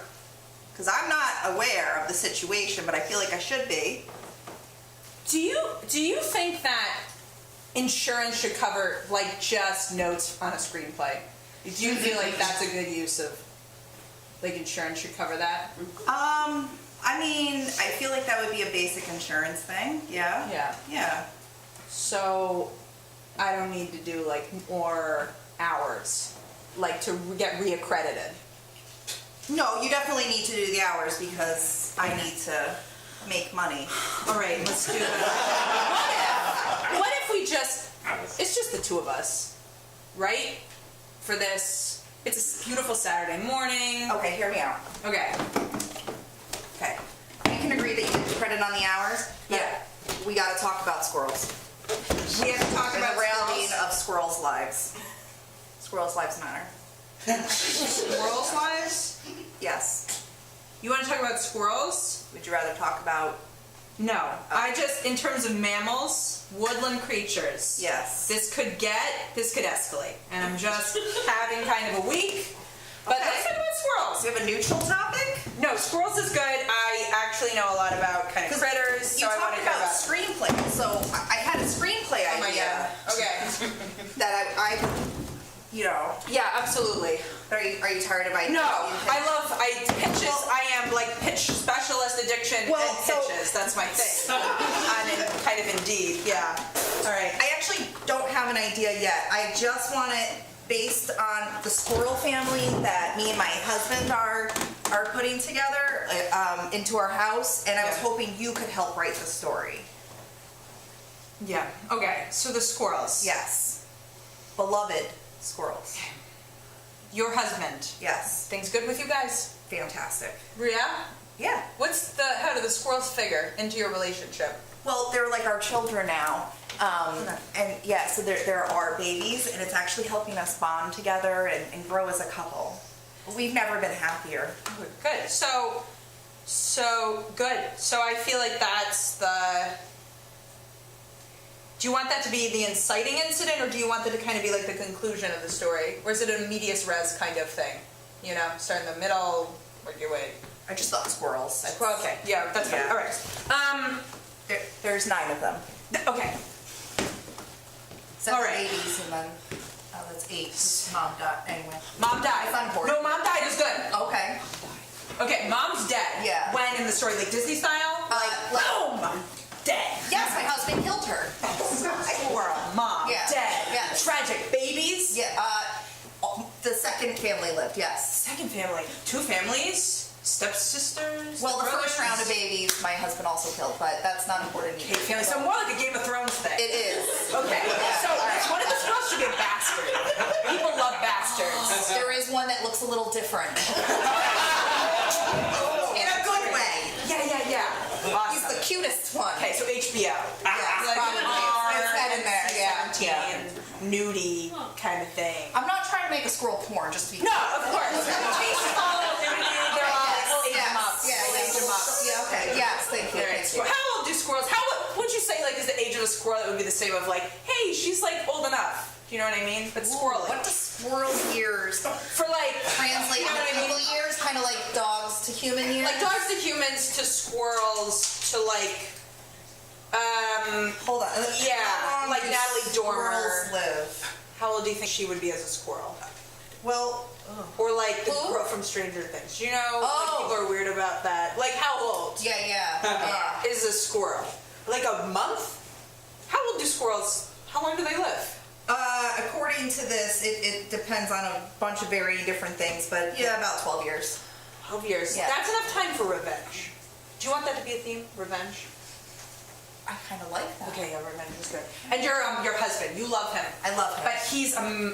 Because I'm not aware of the situation, but I feel like I should be. Do you think that insurance should cover like just notes on a screenplay? Do you feel like that's a good use of like insurance should cover that? I mean, I feel like that would be a basic insurance thing. Yeah. Yeah. Yeah. So I don't need to do like more hours, like to get reaccredited. No, you definitely need to do the hours because I need to make money. All right, let's do it. What if we just? It's just the two of us. right? For this, it's a beautiful Saturday morning. Okay, hear me out. Okay. Okay. We can agree that you get credit on the hours. But Yeah. we gotta talk about squirrels. We have to talk And about the reality squirrels. of squirrels' lives. Squirrels' lives matter. Squirrels' lives? Yes. You want to talk about squirrels? Would you rather talk about? No. I just, in terms of mammals, woodland creatures. Yes. This could escalate. And I'm just having kind of a week. But Okay. let's talk about squirrels. Do you have a neutral topic? No, squirrels is good. I actually know a lot about kind of critters, so You I want talked to talk about about. screenplay, so I had a screenplay Oh my idea god. Okay. that I you know, Yeah, absolutely. are you tired of ideas? No, I pitches. I am like pitch specialist addiction Well, and so- pitches. That's my thing. I'm in, kind of Indeed. Yeah. All right. I actually don't have an idea yet. I just want it based on the squirrel family that me and my husband are putting together into our house, and I was Yeah. hoping you could help write the story. Yeah. Okay. So the squirrels. Yes. Beloved squirrels. Your husband. Yes. Things good with you guys? Fantastic. Yeah. Yeah. How do the squirrels figure into your relationship? Well, they're like our children now. And yeah, so they're our babies, and it's actually helping us bond together and grow as a couple. We've never been happier. Good. So good. So I feel like that's the. Do you want that to be the inciting incident, or do you want that to kind of be like the conclusion of the story? Or is it a medias res kind of thing? You know, start in the middle, work your way. I just thought squirrels. Well, okay, yeah, that's fine. Yeah. All right. There's 9 of them. Okay. 7 All right. babies, and then that's 8. Mom died. Anyway. Mom died. Fun part. No, mom died is good. Okay. Okay, mom's dead. Yeah. When in the story, like Disney style? Boom. Dead. Yes, my husband killed her. Squirrel. Mom. Yeah. Dead. Yeah. Tragic. Babies. Yeah. The second family lived. Yes. Second family. 2 families. Stepsisters. Well, the brothers? first round of babies, my husband also killed, but that's not important Okay, either. family. So more like a Game of Thrones thing. It is. Okay. So one of the squirrels should be a bastard. People love bastards. There is one that looks a little different. In a good way. Yeah. Awesome. He's the cutest one. Okay, so HBO. Yeah, probably. It's set in there, yeah. 17, nudie kind of thing. I'm not trying to make a squirrel porn, just to be No, of course. Baseball, nudity, they're all, we'll age them up. Yeah, We'll age them up. Yeah, okay. Yes, thank you. All right, Thank you. How old do squirrels, would you say like is the age of a squirrel that would be the same of like, hey, she's like old enough. Do you know what I mean? But squirrely. What do squirrel years For like, translate you know to what I mean? people years? Kind of like dogs to human years? Like dogs to humans to squirrels to like, Hold on. yeah, How long like do Natalie Dormer. squirrels live? How old do you think she would be as a squirrel? Well, Or like the Who? girl from Stranger Things. You know, Oh. like people are weird about that. Like how old yeah. is a squirrel? Like a month? How old do squirrels, how long do they live? According to this, it depends on a bunch of very different things, but yeah, about 12 years. 12 years. Yeah. That's enough time for revenge. Do you want that to be a theme? Revenge? I kind of like that. Okay, yeah, revenge is good. And your husband, you love him. I love him.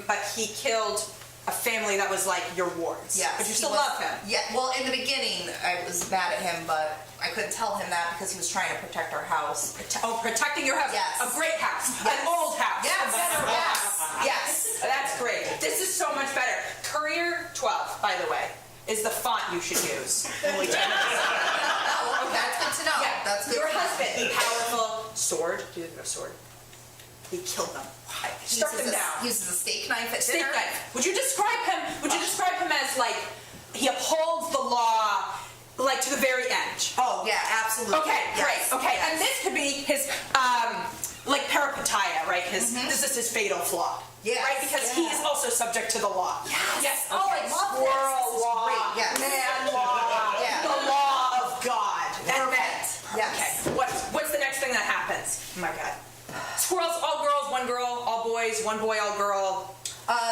But he killed a family that was like your wards. Yes, But you he still was- love him. Yeah, well, in the beginning, I was mad at him, but I couldn't tell him that because he was trying to protect our house. Protecting your house. Yes. A great house. Yes. An old house. Yes, A better yes, house. yes. That's great. This is so much better. Courier 12, by the way, is the font you should use. When we turn this on. Oh, that's good to know. Yeah. That's good Your to know. husband, powerful sword. Do you have a sword? He killed them. He Struck uses them a- down. He uses a steak knife at Steak dinner. knife. Would you describe him? Would you describe him as like he upholds the law, like to the very end? Oh, yeah, absolutely. Okay, Yes. great. Okay, Yes. and this could be his like peripatia, right? This is his fatal flaw. Yes. Right, because he is also subject to the law. Yes. Okay. Oh, I love this. Squirrel This is law. great. Yes. Man law. Yeah. The law of God. And men. Yes. Okay. What's the next thing that happens? Oh my God. Squirrels, all girls, one girl, all boys, one boy, all girl.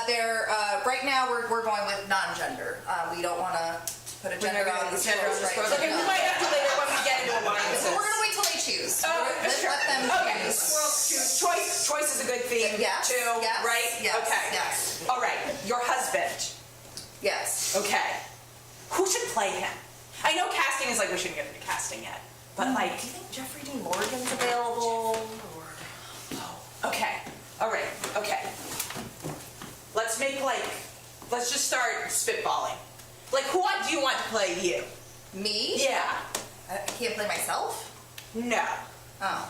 They're right now we're going with non-gender. We don't want to put a gender on the squirrels right Okay, we now. might have to later when we get into alliances. So we're gonna wait till they choose. Sure. Let them Okay, choose. squirrels choose. Choice is a good theme Yes, too, yes, right? yes, Okay. yes. Okay. Who should play him? I know casting is like, we shouldn't get into casting yet. But like, Do you think Jeffrey Dean Morgan's available? okay. All right. Okay. Let's make like, let's just start spitballing. Like, who do you want to play you? Me? Yeah. I can't play myself? No. Oh.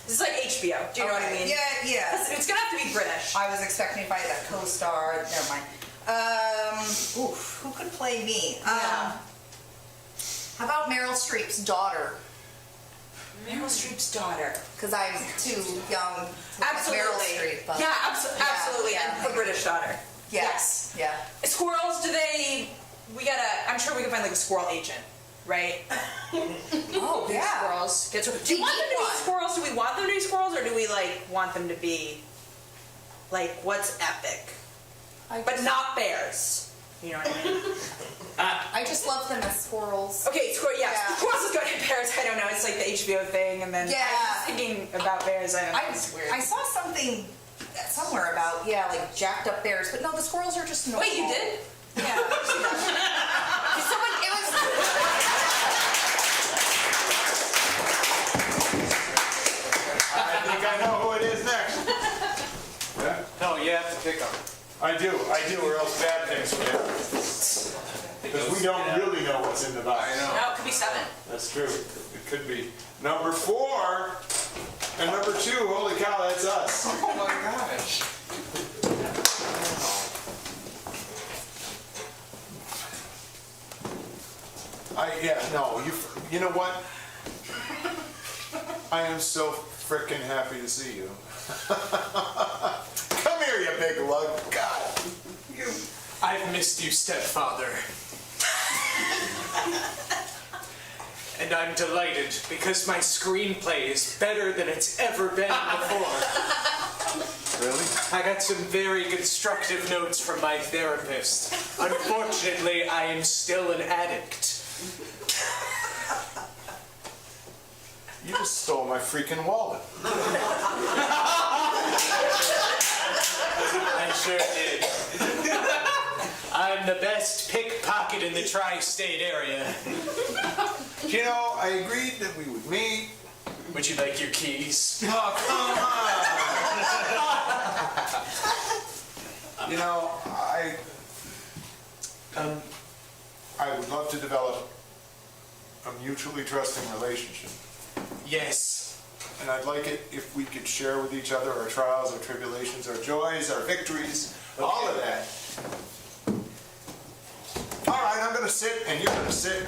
This is like HBO. Do you know what I mean? Yeah. It's gonna have to be British. I was expecting to find a co-star. Never mind. Who could play me? Yeah. How about Meryl Streep's daughter? Meryl Streep's daughter. Because I'm too young to Absolutely. Meryl Streep. But Yeah, absolutely. yeah, And her British daughter. Yes. Yeah. Squirrels, I'm sure we can find like a squirrel agent, right? Oh, yeah. Squirrels. Do We you want them need to be one. squirrels? Do we want them to be squirrels, or do we like want them to be like what's epic? But not bears. You know what I mean? I just love them as squirrels. Okay, yeah. Yeah. Squirrels is good at bears. I don't know. It's like the HBO thing, and then Yeah. I was thinking about bears. I don't know. I, It's weird. I saw something somewhere about, like jacked up bears, but no, the squirrels are just normal. Wait, you did? Yeah. Someone, it was... I think I know who it is next. No, you have to pick them. I do, or else bad things will happen. Because we don't really know what's in the box. No, it could be 7. That's true. It could be number 4 and number 2. Holy cow, that's us. Oh my gosh. You know what? I am so frickin' happy to see you. Come here, you big lug. God. I've missed you, stepfather. And I'm delighted because my screenplay is better than it's ever been before. Really? I got some very constructive notes from my therapist. Unfortunately, I am still an addict. You just stole my freaking wallet. I sure did. I'm the best pickpocket in the tri-state area. You know, I agreed that we would meet. Would you like your keys? Oh, come on! You know, I would love to develop a mutually trusting relationship. Yes. And I'd like it if we could share with each other our trials, our tribulations, our joys, our victories, all of that. All right, I'm going to sit and you're going to sit.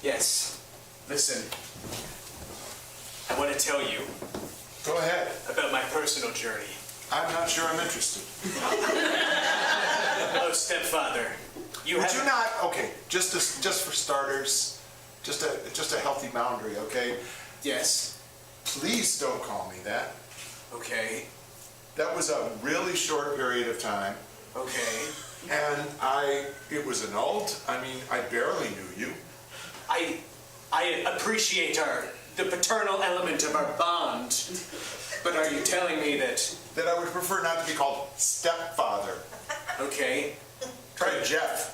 Yes. Listen. I want to tell you Go ahead. about my personal journey. I'm not sure I'm interested. Oh, stepfather. Would you not? Okay, just for starters, just a healthy boundary, okay? Yes. Please don't call me that. Okay. That was a really short period of time, Okay. and it was annulled. I mean, I barely knew you. I appreciate the paternal element of our bond, but are you telling me that? That I would prefer not to be called stepfather. Okay. Try Jeff.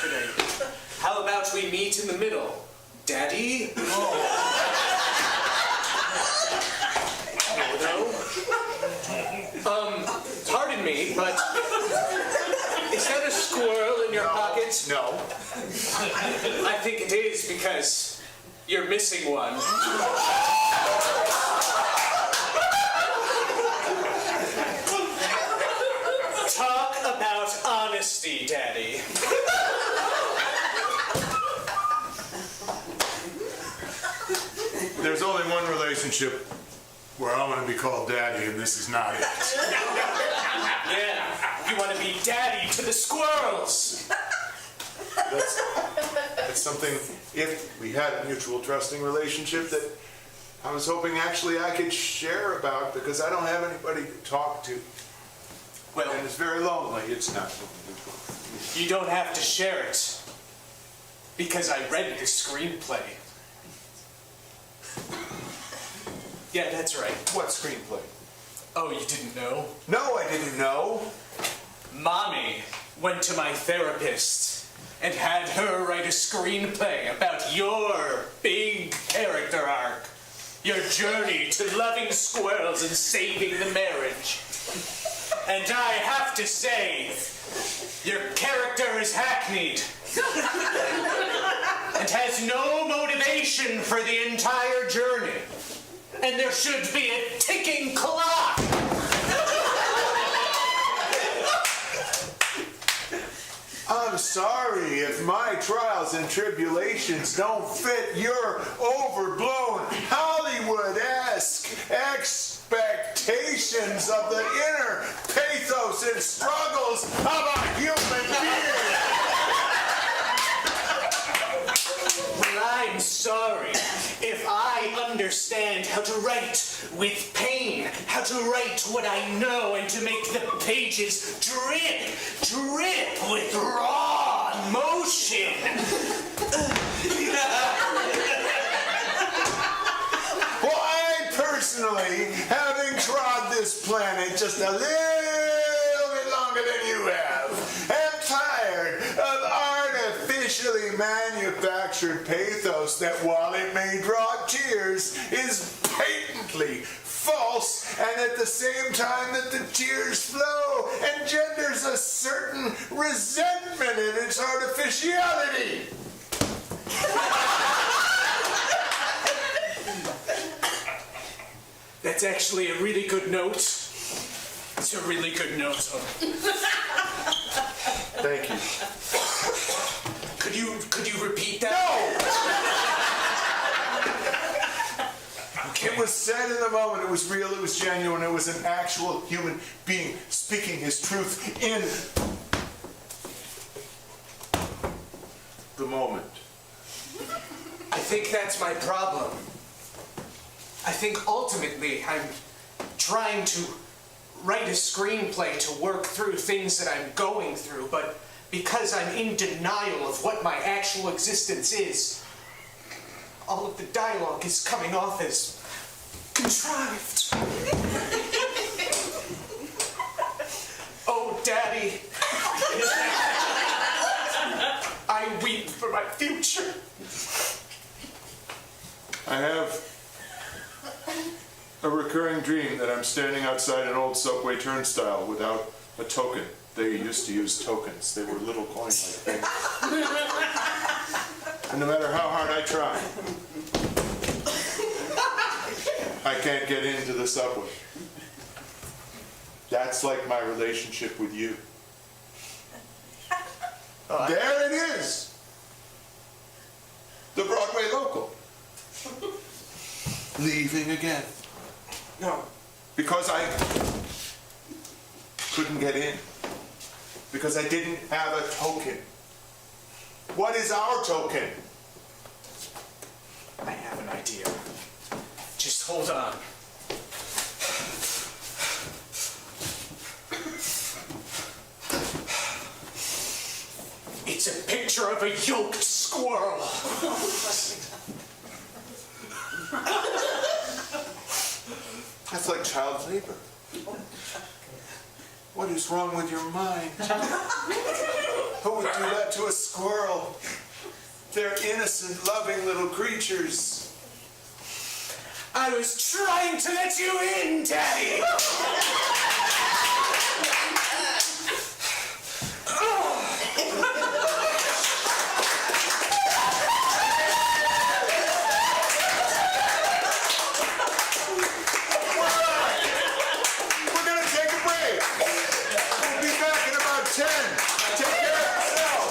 Could I? How about we meet in the middle, Daddy? No. Pardon me, but is that a squirrel in your pocket? No. I think it is because you're missing one. Talk about honesty, Daddy. There's only one relationship where I want to be called daddy, and this is not it. Yeah, you want to be daddy to the squirrels. That's something, if we had a mutual trusting relationship, that I was hoping actually I could share about, because I don't have anybody to talk to. Well, And it's very lonely. It's not. you don't have to share it because I read the screenplay. Yeah, that's right. What screenplay? Oh, you didn't know? No, I didn't know. Mommy went to my therapist and had her write a screenplay about your big character arc. Your journey to loving squirrels and saving the marriage. And I have to say, your character is hackneyed. And has no motivation for the entire journey. And there should be a ticking clock. I'm sorry if my trials and tribulations don't fit your overblown Hollywood-esque expectations of the inner pathos and struggles of a human being. Well, I'm sorry if I understand how to write with pain, how to write what I know, and to make the pages drip with raw emotion. Well, I personally, having trod this planet just a little bit longer than you have, am tired of artificially manufactured pathos that, while it may draw tears, is patently false, and at the same time that the tears flow, engenders a certain resentment in its artificiality. That's actually a really good note. It's a really good note. Thank you. Could you repeat that? No! It was said in the moment, it was real, it was genuine, it was an actual human being speaking his truth in the moment. I think that's my problem. I think ultimately I'm trying to write a screenplay to work through things that I'm going through, but because I'm in denial of what my actual existence is, all of the dialogue is coming off as contrived. Oh, Daddy. I weep for my future. I have a recurring dream that I'm standing outside an old subway turnstile without a token. They used to use tokens. They were little coin-like things. And no matter how hard I try, I can't get into the subway. That's like my relationship with you. There it is! The Broadway local. Leaving again. No. Because I couldn't get in. Because I didn't have a token. What is our token? I have an idea. Just hold on. It's a picture of a yoked squirrel. That's like child labor. What is wrong with your mind? Who would do that to a squirrel? They're innocent, loving little creatures. I was trying to let you in, Daddy! We're gonna take a break. We'll be back in about 10. Take care of yourself.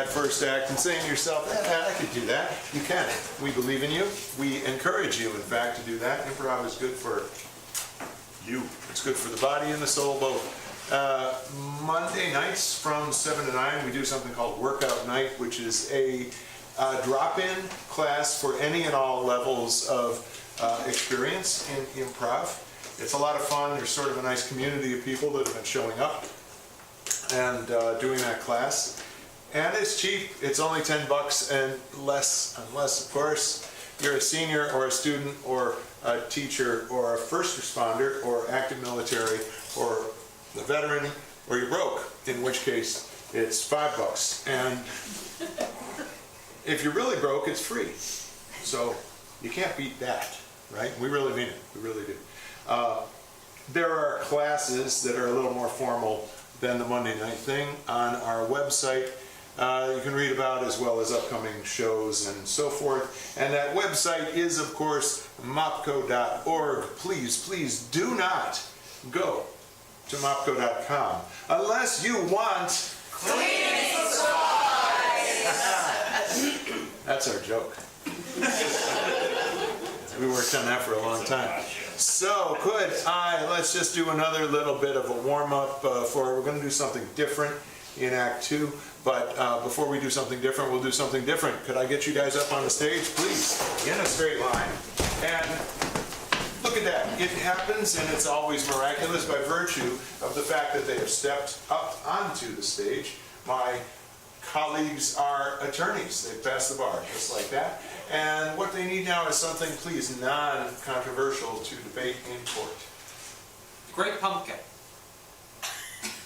first act and saying to yourself, man, I could do that. You can. We believe in you. We encourage you, in fact, to do that. Improv is good for you. It's good for the body and the soul both. Monday nights from 7 to 9, we do something called Workout Night, which is a drop-in class for any and all levels of experience in improv. It's a lot of fun. There's sort of a nice community of people that have been showing up and doing that class. And it's cheap. It's only $10 and less, unless, of course, you're a senior or a student or a teacher or a first responder or active military or a veteran, or you're broke, in which case it's $5. And if you're really broke, it's free. So you can't beat that, right? We really mean it. We really do. There are classes that are a little more formal than the Monday night thing on our website. You can read about, as well as upcoming shows and so forth. And that website is, of course, mopco.org. Please do not go to mopco.com unless you want cleaning supplies. That's our joke. We worked on that for a long time. So let's just do another little bit of a warm-up we're going to do something different in Act 2. But before we do something different, we'll do something different. Could I get you guys up on the stage, please? In a straight line. And look at that. It happens, and it's always miraculous by virtue of the fact that they have stepped up onto the stage. My colleagues are attorneys. They pass the bar, just like that. And what they need now is something, please, non-controversial to debate in court. The Great Pumpkin.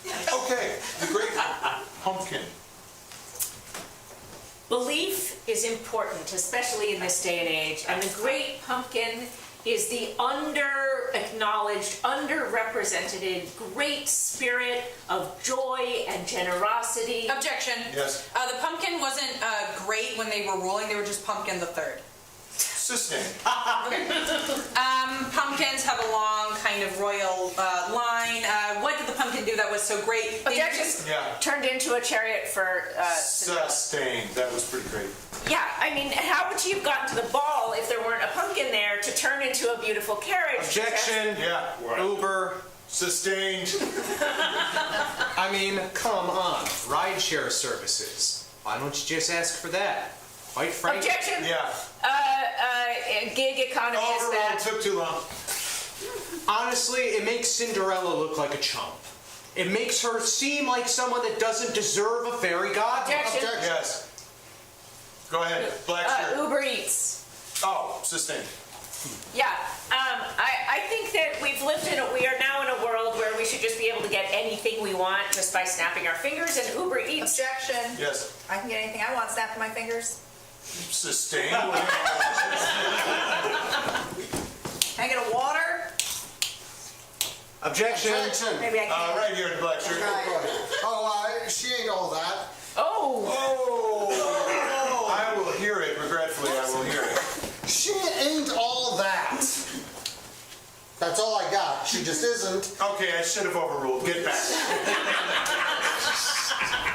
Okay, the Great Pumpkin. Belief is important, especially in this day and age, and the Great Pumpkin is the under-acknowledged, underrepresented great spirit of joy and generosity. Objection. Yes. The pumpkin wasn't great when they were ruling. They were just Pumpkin the Third. Sustained. Pumpkins have a long kind of royal line. What did the pumpkin do that was so great? Objection. Yeah. Turned into a chariot for... Sustained. That was pretty great. Yeah, I mean, how would you have gotten to the ball if there weren't a pumpkin there to turn into a beautiful carriage? Objection. Yeah. Uber. Sustained. I mean, come on. Rideshare services. Why don't you just ask for that? Quite frankly. Objection. Yeah. Gig economy is Overruled. that. Took too long. Honestly, it makes Cinderella look like a chump. It makes her seem like someone that doesn't deserve a fairy godmother. Objection. Yes. Go ahead. Black shirt. Uber Eats. Oh, sustained. Yeah, I think that we are now in a world where we should just be able to get anything we want just by snapping our fingers, and Uber Eats. Objection. Yes. I can get anything I want snapped in my fingers. Sustained. Can I get a water? Objection. Objection. Maybe I can. Right here in the black shirt. She ain't all that. Oh, Oh. I will hear it. Regretfully, I will hear it. She ain't all that. That's all I got. She just isn't. Okay, I should have overruled. Get back.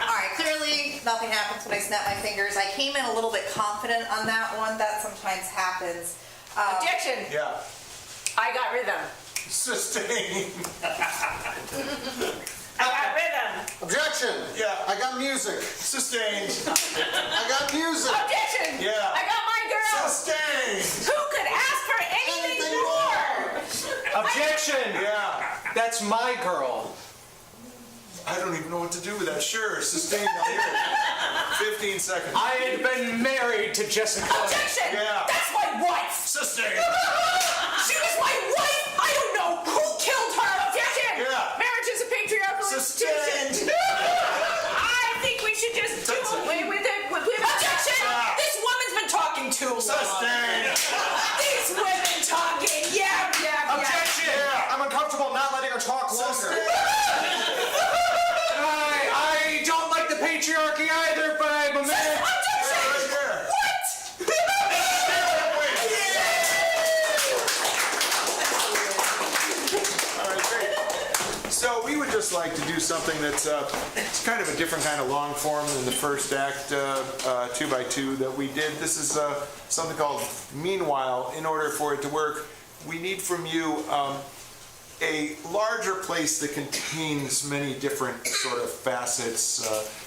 All right, clearly nothing happens when I snap my fingers. I came in a little bit confident on that one. That sometimes happens. objection. Yeah. I got rhythm. Sustained. I got rhythm. Objection. Yeah. I got music. Sustained. I got music. Objection. Yeah. I got my girl. Sustained. Who could ask for anything more? Objection. Yeah. That's my girl. I don't even know what to do with that. Sure, sustained. I'll hear it. 15 seconds. I had been married to Jessica. Objection. Yeah. That's my wife. Sustained. She was my wife. I don't know who killed her. Objection. Yeah. Marriage is a patriarchal Sustained. institution. I think we should just do away with it. Objection. Ah. This woman's been talking too long. Sustained. These women talking. Yeah. Objection. I'm uncomfortable not letting her talk longer. I don't like the patriarchy either, but I'm a man. Objection. Right here. What? us like to do something that's it's kind of a different kind of long form than the first act, 2x2 that we did. This is something called Meanwhile. In order for it to work, we need from you a larger place that contains many different sort of facets,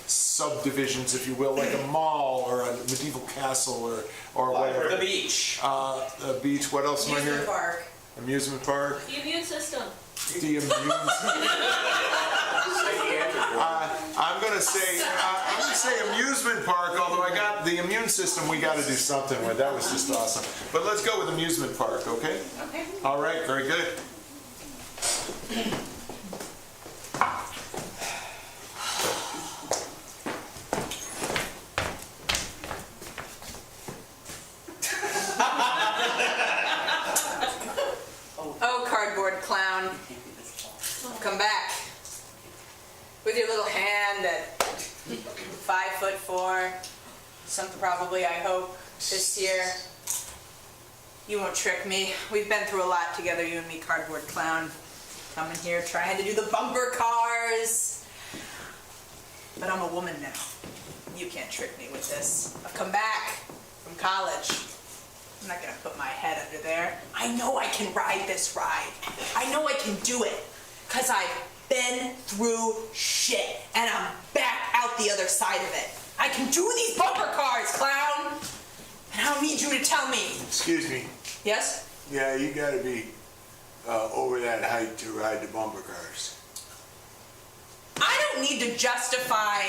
subdivisions, if you will, like a mall or a medieval castle or whatever. The beach. A beach. What else am I hearing? Amusement park. Amusement park. The immune system. The amusement. I'm gonna say amusement park. Although I got the immune system, we got to do something with. That was just awesome. But let's go with amusement park, okay? Okay. All right. Very good. Oh, cardboard clown. Come back. With your little hand at 5'4". Something probably, I hope, this year. You won't trick me. We've been through a lot together, you and me, cardboard clown. Coming here trying to do the bumper cars. But I'm a woman now. You can't trick me with this. I've come back from college. I'm not gonna put my head under there. I know I can ride this ride. I know I can do it. Cause I've been through shit. And I'm back out the other side of it. I can do these bumper cars, clown. And I don't need you to tell me. Excuse me. Yes? Yeah, you gotta be over that height to ride the bumper cars. I don't need to justify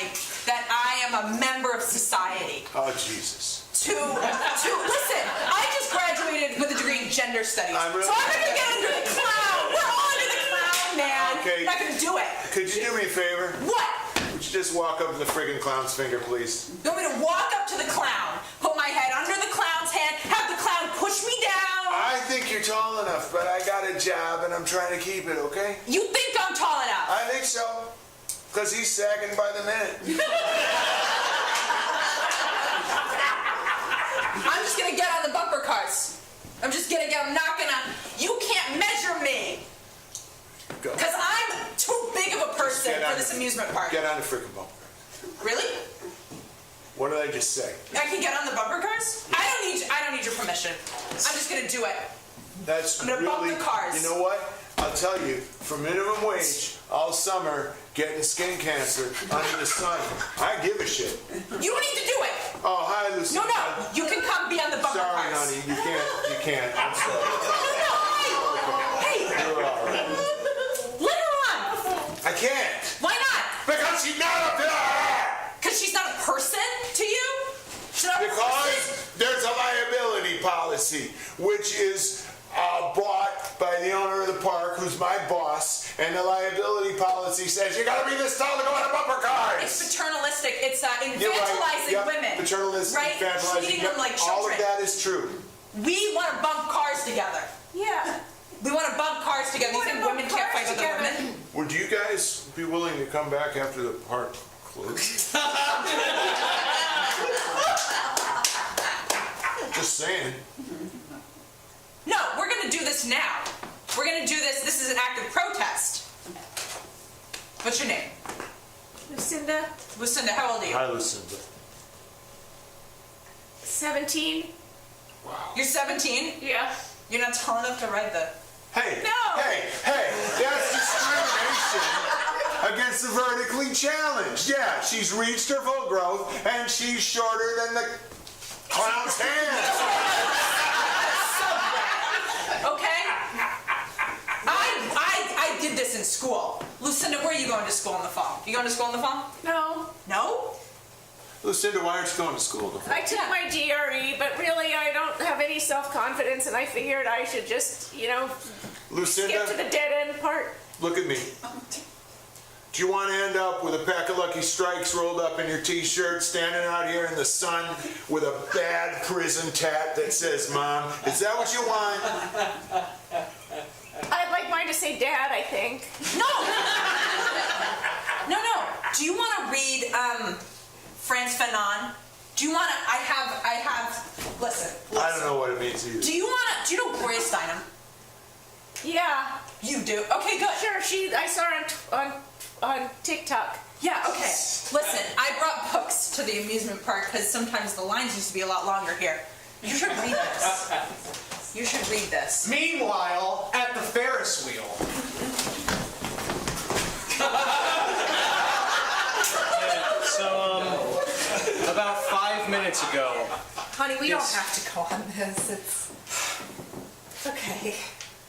that I am a member of society. Oh, Jesus. To listen, I just graduated with a degree in gender studies. I'm really- So I'm not gonna get under the clown. We're on to the clown, man. Okay. I'm not gonna do it. Could you do me a favor? What? Would you just walk up to the friggin' clown's finger, please? You want me to walk up to the clown, put my head under the clown's hand, have the clown push me down? I think you're tall enough, but I got a job and I'm trying to keep it, okay? You think I'm tall enough? I think so. Because he's sagging by the minute. I'm just gonna get on the bumper cars. I'm just gonna get, I'm not gonna, you can't measure me. Go. Because I'm too big of a person Get for on this the- amusement park. Get on the friggin' bumper cars. Really? What did I just say? I can get on the bumper cars? I don't need your permission. I'm just gonna do it. That's I'm gonna bump really, the cars. You know what? I'll tell you, for minimum wage, all summer, getting skin cancer under the sun, I give a shit. You don't need to do it. Oh, hi, Lucy. No, you can come be on the bumper Sorry, cars. honey, you can't. I'm sorry. No, hey, You're all right. let her on. I can't. Why not? Because she's not a pillar. Because she's not a person to you? She's not a person? Because there's a liability policy, which is bought by the owner of the park, who's my boss, and the liability policy says you gotta be this tall to go on a bumper cars. It's paternalistic. It's You're right. infantilizing Yep. women. Paternalistic, right? infantilizing. Treating Yep. them like All children. of that is true. We want to bump cars together. Yeah. We want to bump cars together. You think women can't fight other women? Would you guys be willing to come back after the park closes? Just saying. No, we're going to do this now. We're going to do this. This is an act of protest. What's your name? Lucinda, Lucinda, how old are you? Hi, Lucinda. 17. You're 17? Yeah. You're not tall enough to ride the... Hey, No. hey, that's discrimination against the vertically challenged. Yeah, she's reached her full growth and she's shorter than the clown's hand. Okay? I did this in school. Lucinda, where are you going to school in the fall? You going to school in the fall? No. No? Lucinda, why aren't you going to school? I took my GRE, but really I don't have any self-confidence, and I figured I should just, skip to Lucinda, the dead end part. look at me. Do you want to end up with a pack of Lucky Strikes rolled up in your t-shirt, standing out here in the sun with a bad prison tat that says Mom? Is that what you want? I'd like mine to say Dad, I think. No! No. Do you want to read Frantz Fanon? Do you want to... I have... Listen. I don't know what it means either. Do you know Gloria Steinem? Yeah. You do? Okay, good. Sure, I saw her on on TikTok. Yeah, okay. Listen, I brought books to the amusement park because sometimes the lines used to be a lot longer here. You should read this. You should read this. Meanwhile, at the Ferris wheel. About 5 minutes ago. Honey, we don't have to go on this. It's okay.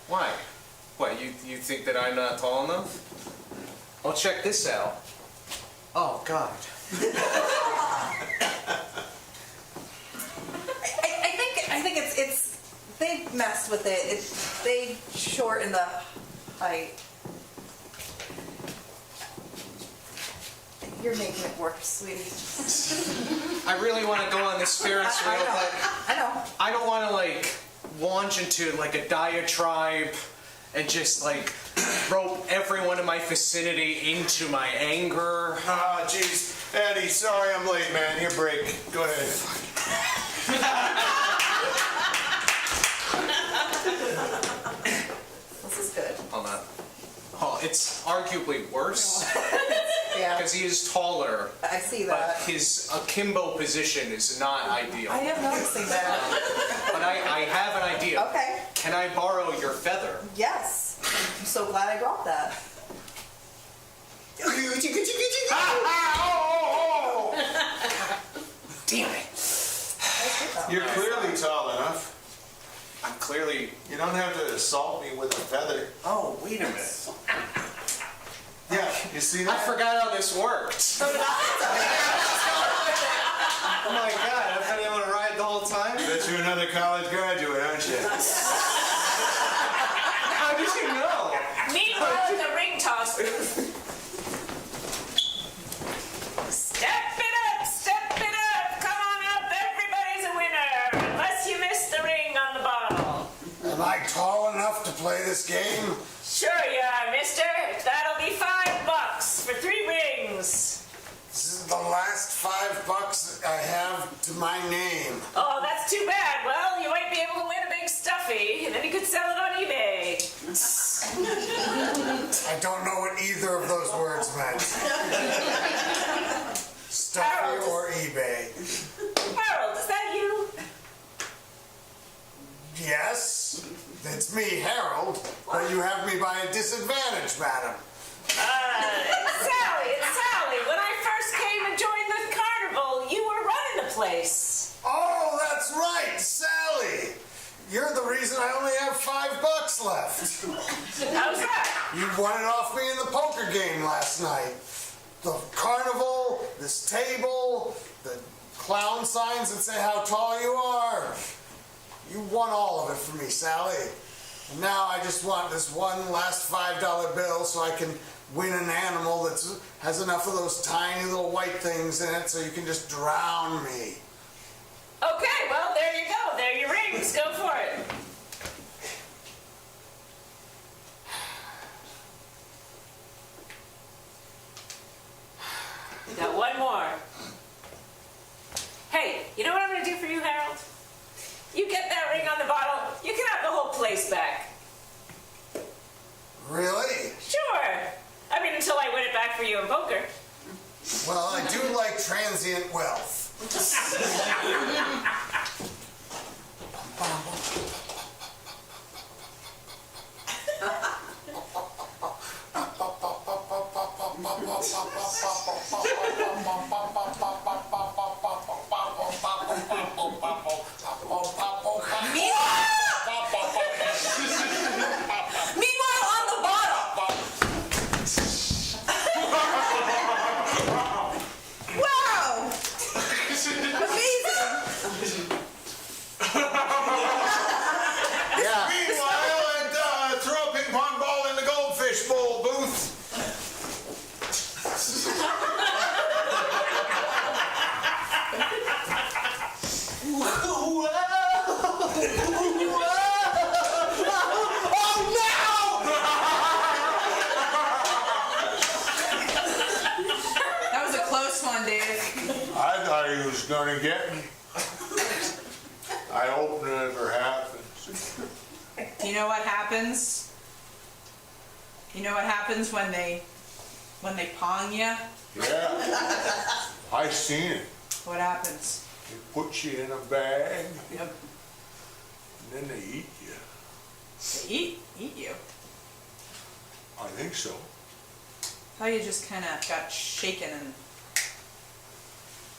Why? What, you think that I'm not tall enough? Well, check this out. Oh, God. I think it's they messed with it. They shortened the height. You're making it worse, sweetie. I really want to go on this Ferris wheel, but I know. I don't want to, like, launch into, like, a diatribe and just, like, rope everyone in my vicinity into my anger. Ah, jeez. Eddie, sorry I'm late, man. Here, break. Go ahead. This is good. Hold on. Oh, it's arguably worse Yeah, because he is taller, I see but that. his akimbo position is not ideal. I am noticing that. But I have an idea. Okay. Can I borrow your feather? Yes. I'm so glad I brought that. Damn it. You're clearly tall enough. I'm clearly... You don't have to assault me with a feather. Oh, wait a minute. Yeah, you see I that? forgot how this worked. Oh my God, I've been able to ride the whole time? Bet you're another college graduate, aren't you? How did you know? Meanwhile, at the ring toss. Step it up, step it up. Come on up, everybody's a winner. Unless you miss the ring on the bottle. Am I tall enough to play this game? Sure you are, mister. That'll be $5 for 3 rings. This is the last $5 I have to my name. Oh, that's too bad. Well, you might be able to win a big stuffy, and then you could sell it on eBay. I don't know what either of those words meant. Stuffy Harold. or eBay. Harold, is that you? Yes, it's me, Harold, but you have me by a disadvantage, madam. It's Sally, it's Sally. When I first came and joined the carnival, you were running the place. Oh, that's right, Sally. You're the reason I only have $5 left. How's that? You won it off me in the poker game last night. The carnival, this table, the clown signs that say how tall you are. You won all of it for me, Sally. And now I just want this one last $5 bill so I can win an animal that has enough of those tiny little white things in it so you can just drown me. Okay, well, there you go. There are your rings. Go for it. Got one more. Hey, you know what I'm going to do for you, Harold? You get that ring on the bottle, you can have the whole place back. Really? Sure. I mean, until I win it back for you in poker. Well, I do like transient wealth. Meanwhile, on the bottle. Wow! Amazing! Yeah. Meanwhile, throw a ping pong ball in the goldfish bowl booth. That was a close one, Dave. I thought he was going to get me. I hope it never happens. You know what happens? You know what happens when they When they pong you, Yeah. I seen it. what happens? They put you in a bag, Yep. and then they eat you. They eat you. I think so. How you just kind of got shaken, and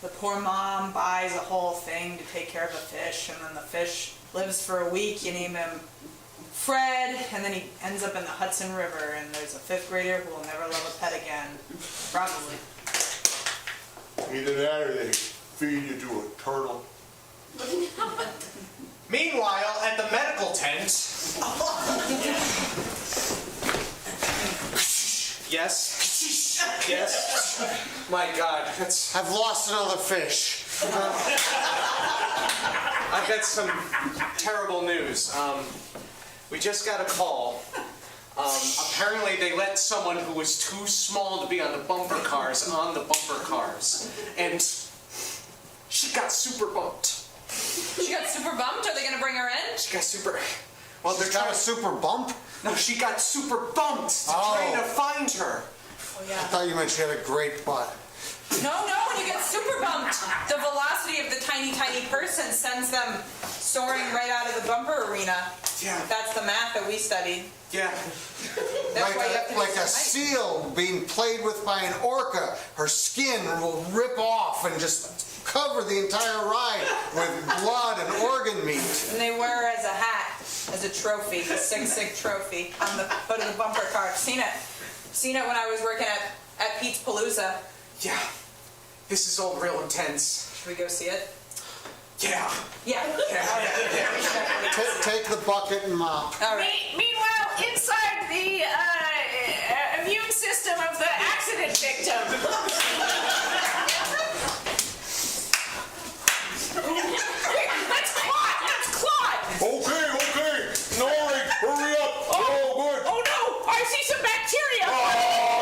the poor mom buys a whole thing to take care of a fish, and then the fish lives for a week. You name him Fred, and then he ends up in the Hudson River, and there's a 5th grader who will never love a pet again. Probably. Either that or they feed you to a turtle. Meanwhile, at the medical tent. Yes. Yes. My God, that's. I've lost another fish. I've got some terrible news. We just got a call. Apparently they let someone who was too small to be on the bumper cars on the bumper cars. And she got super bumped. She got super bumped? Are they going to bring her in? She got super... Well, She's got a super bump? No, she got super bumped. They're Oh. trying to find her. Oh, I yeah. thought you meant she had a great butt. No, when you get super bumped, the velocity of the tiny, tiny person sends them soaring right out of the bumper arena. Yeah. That's the math that we studied. Yeah. That's why you have to Like be a so seal being played with by an orca, her skin will rip off and just cover the entire ride with blood and organ meat. And they wear her as a hat, as a trophy, a sick trophy on the foot of the bumper car. Seen it when I was working at Pete's Palooza. Yeah. This is all real intense. Should we go see it? Yeah. Yeah. Take the bucket and mop. All right. Meanwhile, inside the immune system of the accident victim. That's Claude! Okay. Nori, hurry up. Oh, good. Oh no! I see some bacteria! Oh,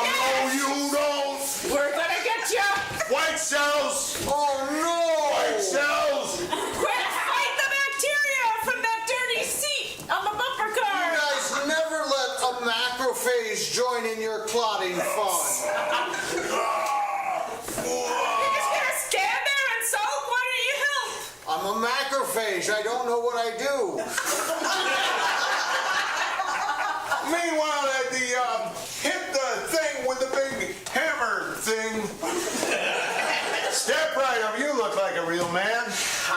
Yes! no, you don't. We're gonna get you! White cells. Oh no! White cells. Quick, fight the bacteria from that dirty seat on the bumper You car! guys never let a macrophage join in your clotting fun. You're just gonna stand there and soak? Why don't you help? I'm a macrophage. I don't know what I do. Meanwhile, at the hit the thing with the big hammer thing. Step right up. You look like a real man.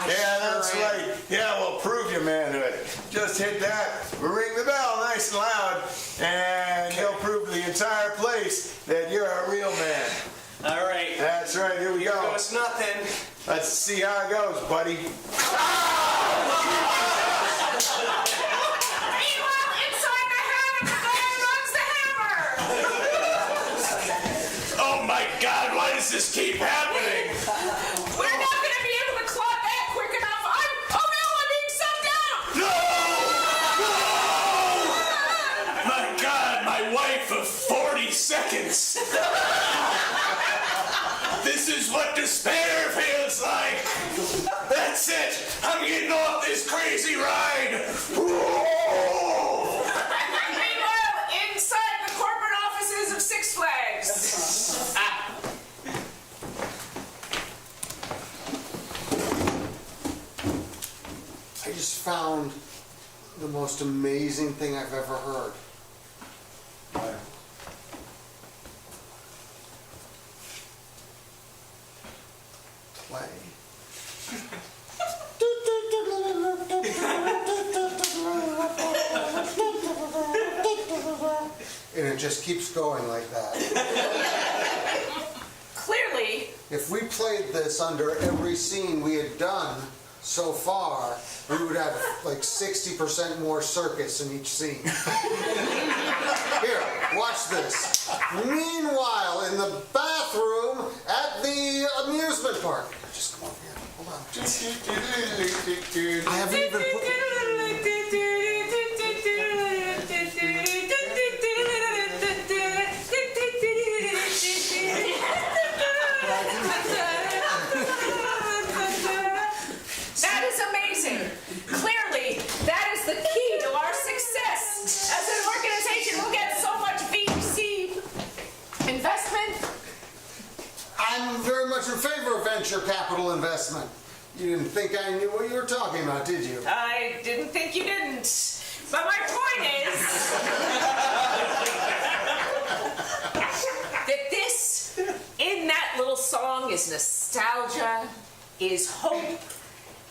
Yeah, that's right. Yeah, well, prove your manhood. Just hit that. Ring the bell nice and loud, and you'll prove to the entire place that you're a real man. All right. That's right. Here we go. It's nothing. Let's see how it goes, buddy. Meanwhile, inside the hat of the guy who runs the hammer! Oh my God! Why does this keep happening? We're not gonna be able to clot that quick enough. Oh no, I'm being sucked out! No! My God! My wife of 40 seconds. This is what despair feels like. That's it. I'm getting off this crazy ride. Meanwhile, inside the corporate offices of Six Flags. I just found the most amazing thing I've ever heard. Play. And it just keeps going like that. Clearly, If we played this under every scene we had done so far, we would have like 60% more circus in each scene. Here, watch this. Meanwhile, in the bathroom at the amusement park. Just come over here. Hold on. I haven't even put... that is amazing. Clearly, that is the key to our success. As an organization, we'll get so much VC investment venture capital investment. You didn't think I knew what you were talking about, did you? I didn't think you didn't. But my point is that this, in that little song, is nostalgia, is hope,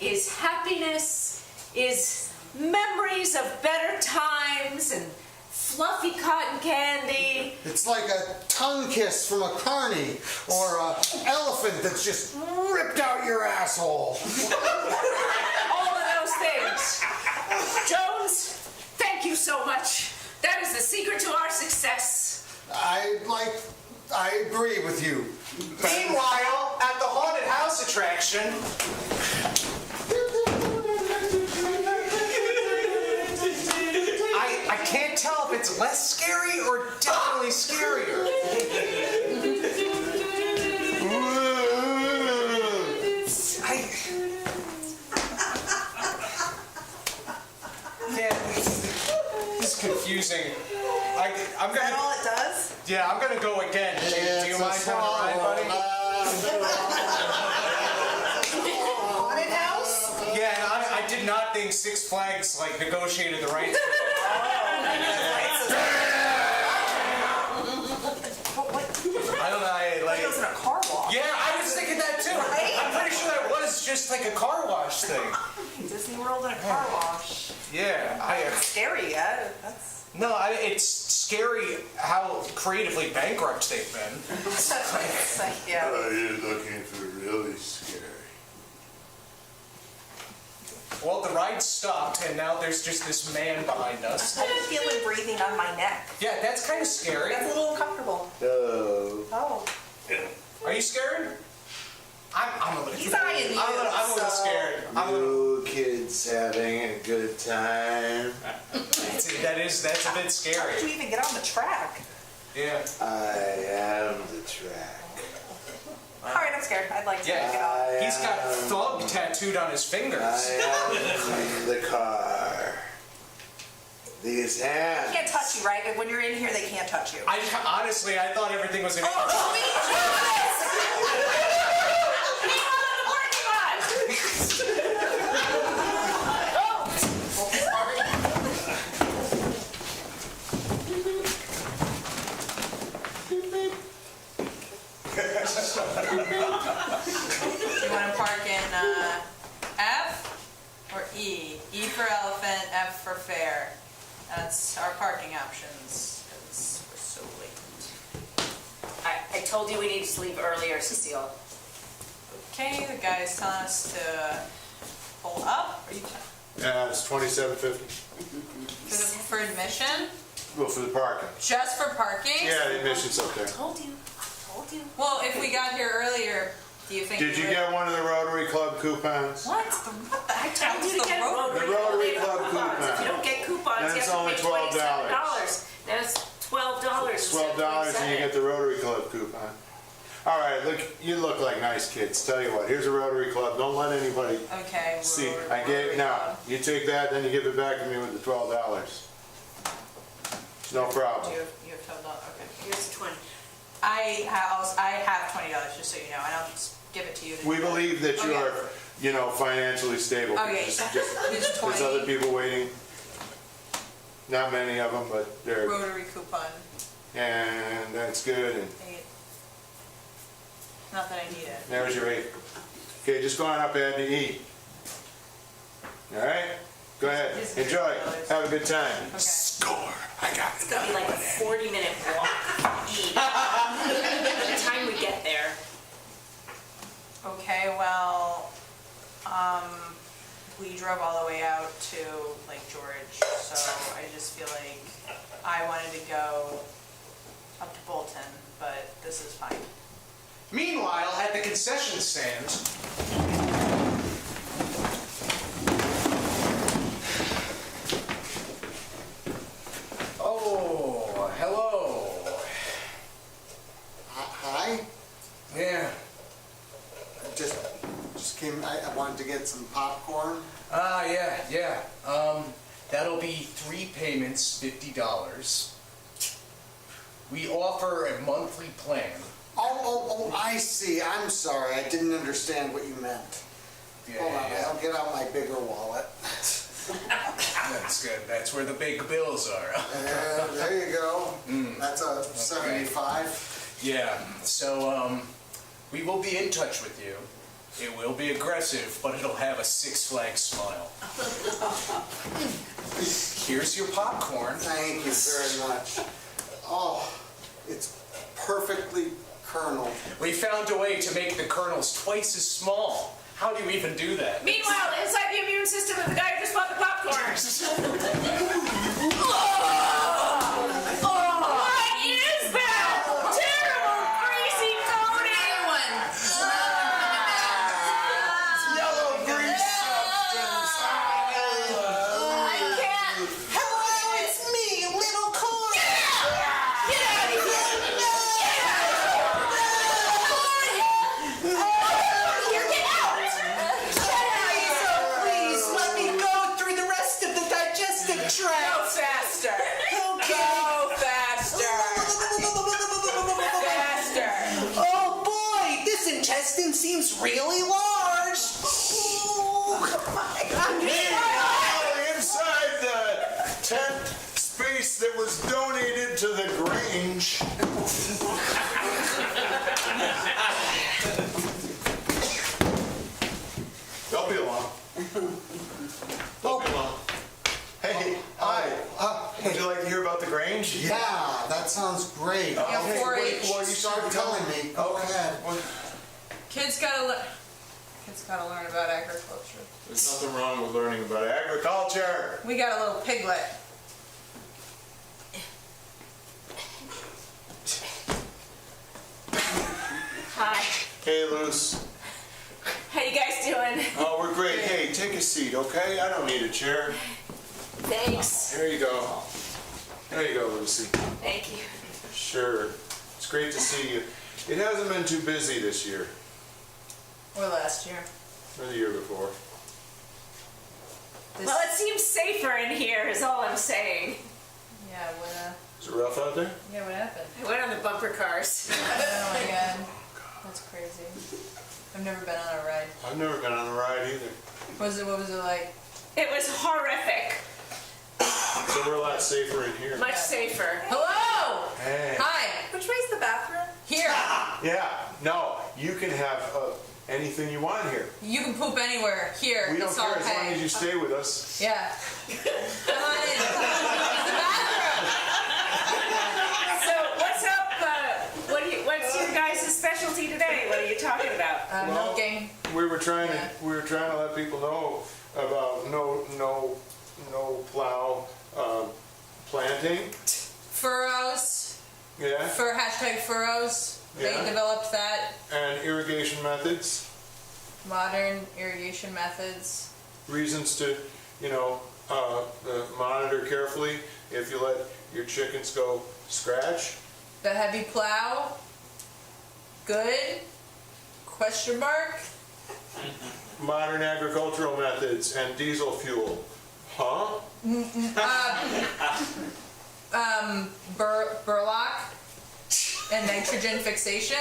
is happiness, is memories of better times and fluffy cotton candy. It's like a tongue kiss from a carny or an elephant that's just ripped out your asshole. All of those things. Jones, thank you so much. That is the secret to our success. I agree with you. Meanwhile, at the haunted house attraction, I can't tell if it's less scary or definitely scarier. Yeah, this is confusing. I'm Is that gonna. all it does? Yeah, I'm gonna go again. Do you mind coming around, buddy? Haunted house? Yeah, I did not think Six Flags negotiated the rights. I don't know. It was in a car wash. Yeah, I was thinking that too. Right? I'm pretty sure that was just like a car wash thing. Disney World in a car wash. Yeah, Scary, yeah. That's it's scary how creatively bankrupt they've been. yeah. You're looking for really scary. Well, the ride stopped, and now there's just this man behind us. I can feel him breathing on my neck. Yeah, that's kind of scary. That's a little uncomfortable. Oh. Oh. Are you scared? I'm a little. He's eyeing you. I'm a little scared. You kids having a good time? That's a bit How scary. did you even get on the track? Yeah. I am the track. All right, I'm scared. I'd like to Yeah. get on. He's got thug tattooed on his fingers. I am the car. These hands. They can't touch you, right? When you're in here, they can't touch you. Honestly, I thought everything was gonna. Oh, sweet Jesus! Meanwhile, in the parking lot. Do you want to park in F or E? E for elephant, F for fair. That's our parking options, because we're so late. I told you we needed to leave earlier, Cecile. Okay, the guy's telling us to pull up. Are you Yeah, it's $27.50. for admission? Well, for the parking. Just for parking? Yeah, the admission's okay. I told you. Well, if we got here earlier, do you think Did we you would- get one of the Rotary Club coupons? What? What the? I I told you to get a Rotary The Rotary Club coupons. If you don't get coupons, Then you it's have to only pay $12. $27. Then it's $12. It's $12 and you get the Rotary Club coupon. All right, look, you look like nice kids. Tell you what, here's a Rotary Club. Don't let anybody Okay. see. Rotary I gave, now, Club. you take that, then you give it back to me with the $12. It's no problem. You have $12. Okay. Here's 20. I have $20, just so you know, and I'll just give it to you. We believe that you Okay. are, financially stable. Okay, There's here's 20. there's other people waiting. Not many of them, but they're, Rotary coupon. and that's good. And 8. Not that I need it. there's your 8. Okay, just go on up ahead to eat. All right? Go ahead. It's Enjoy. $50. Have a good time. Okay. Score. I got It's gonna be like a 40-minute walk. By the time we get there. Okay, well, we drove all the way out to Lake George, so I just feel like I wanted to go up to Bolton, but this is fine. Meanwhile, at the concession stand. Oh, hello. Hi. Yeah. Just came. I wanted to get some popcorn. Yeah. That'll be 3 payments, $50. We offer a monthly plan. Oh, I see. I'm sorry. I didn't understand what you meant. Hold on, I'll get out my bigger wallet. That's good. That's where the big bills are. There you go. That's a 75. Yeah, so we will be in touch with you. It will be aggressive, but it'll have a Six Flags smile. Here's your popcorn. Thank you very much. Oh, it's perfectly kerneled. We found a way to make the kernels twice as small. How do you even do that? Meanwhile, inside the immune system of the guy who just bought the popcorn. What is that? Terrible, crazy coating! Yellow grease substance. I can't. Hello, it's me, little corn. Get out of here! Here, get out! Please let me go through the rest of the digestive tract. Go faster! Okay. Go faster! Faster! Oh boy, this intestine seems really large. Oh my God. Meanwhile, inside the tent space that was donated to the Grange. Don't be alarmed. Don't be alarmed. Hey, hi. Would you like to hear about the Grange? Yeah, that sounds great. Yeah, Okay, 4-H. well, you start telling me. Go ahead. Kids gotta learn about agriculture. There's nothing wrong with learning about agriculture. We got a little piglet. Hi. Hey, Luce. How you guys doing? Oh, we're great. Hey, take a seat, okay? I don't need a chair. Thanks. There you go. There you go, Lucy. Thank you. Sure. It's great to see you. It hasn't been too busy this year, Or last year. or the year before. Well, it seems safer in here, is all I'm saying. Yeah, Is it rough out there? what happened? I went on the bumper cars. Oh my God. That's crazy. I've never been on a ride. I've never been on a ride either. What was it like? It was horrific. So we're a lot safer in here. Much safer. Hello! Hey. Hi! Which way's the bathroom? Here! Yeah. No, you can have anything you want here. You can poop anywhere. Here. We don't it's all care as long hay. as you stay with us. Yeah. Come on in. It's the bathroom! So what's up? What's your guys' specialty today? What are you talking about? Milking. We were trying to let people know about no plow planting. Furrows. Yeah. For hashtag furrows. Yeah. They developed that. And irrigation methods. Modern irrigation methods. Reasons to, monitor carefully if you let your chickens go scratch. The heavy plow. Good. Question mark. Modern agricultural methods and diesel fuel. Huh? Burlock. And nitrogen fixation.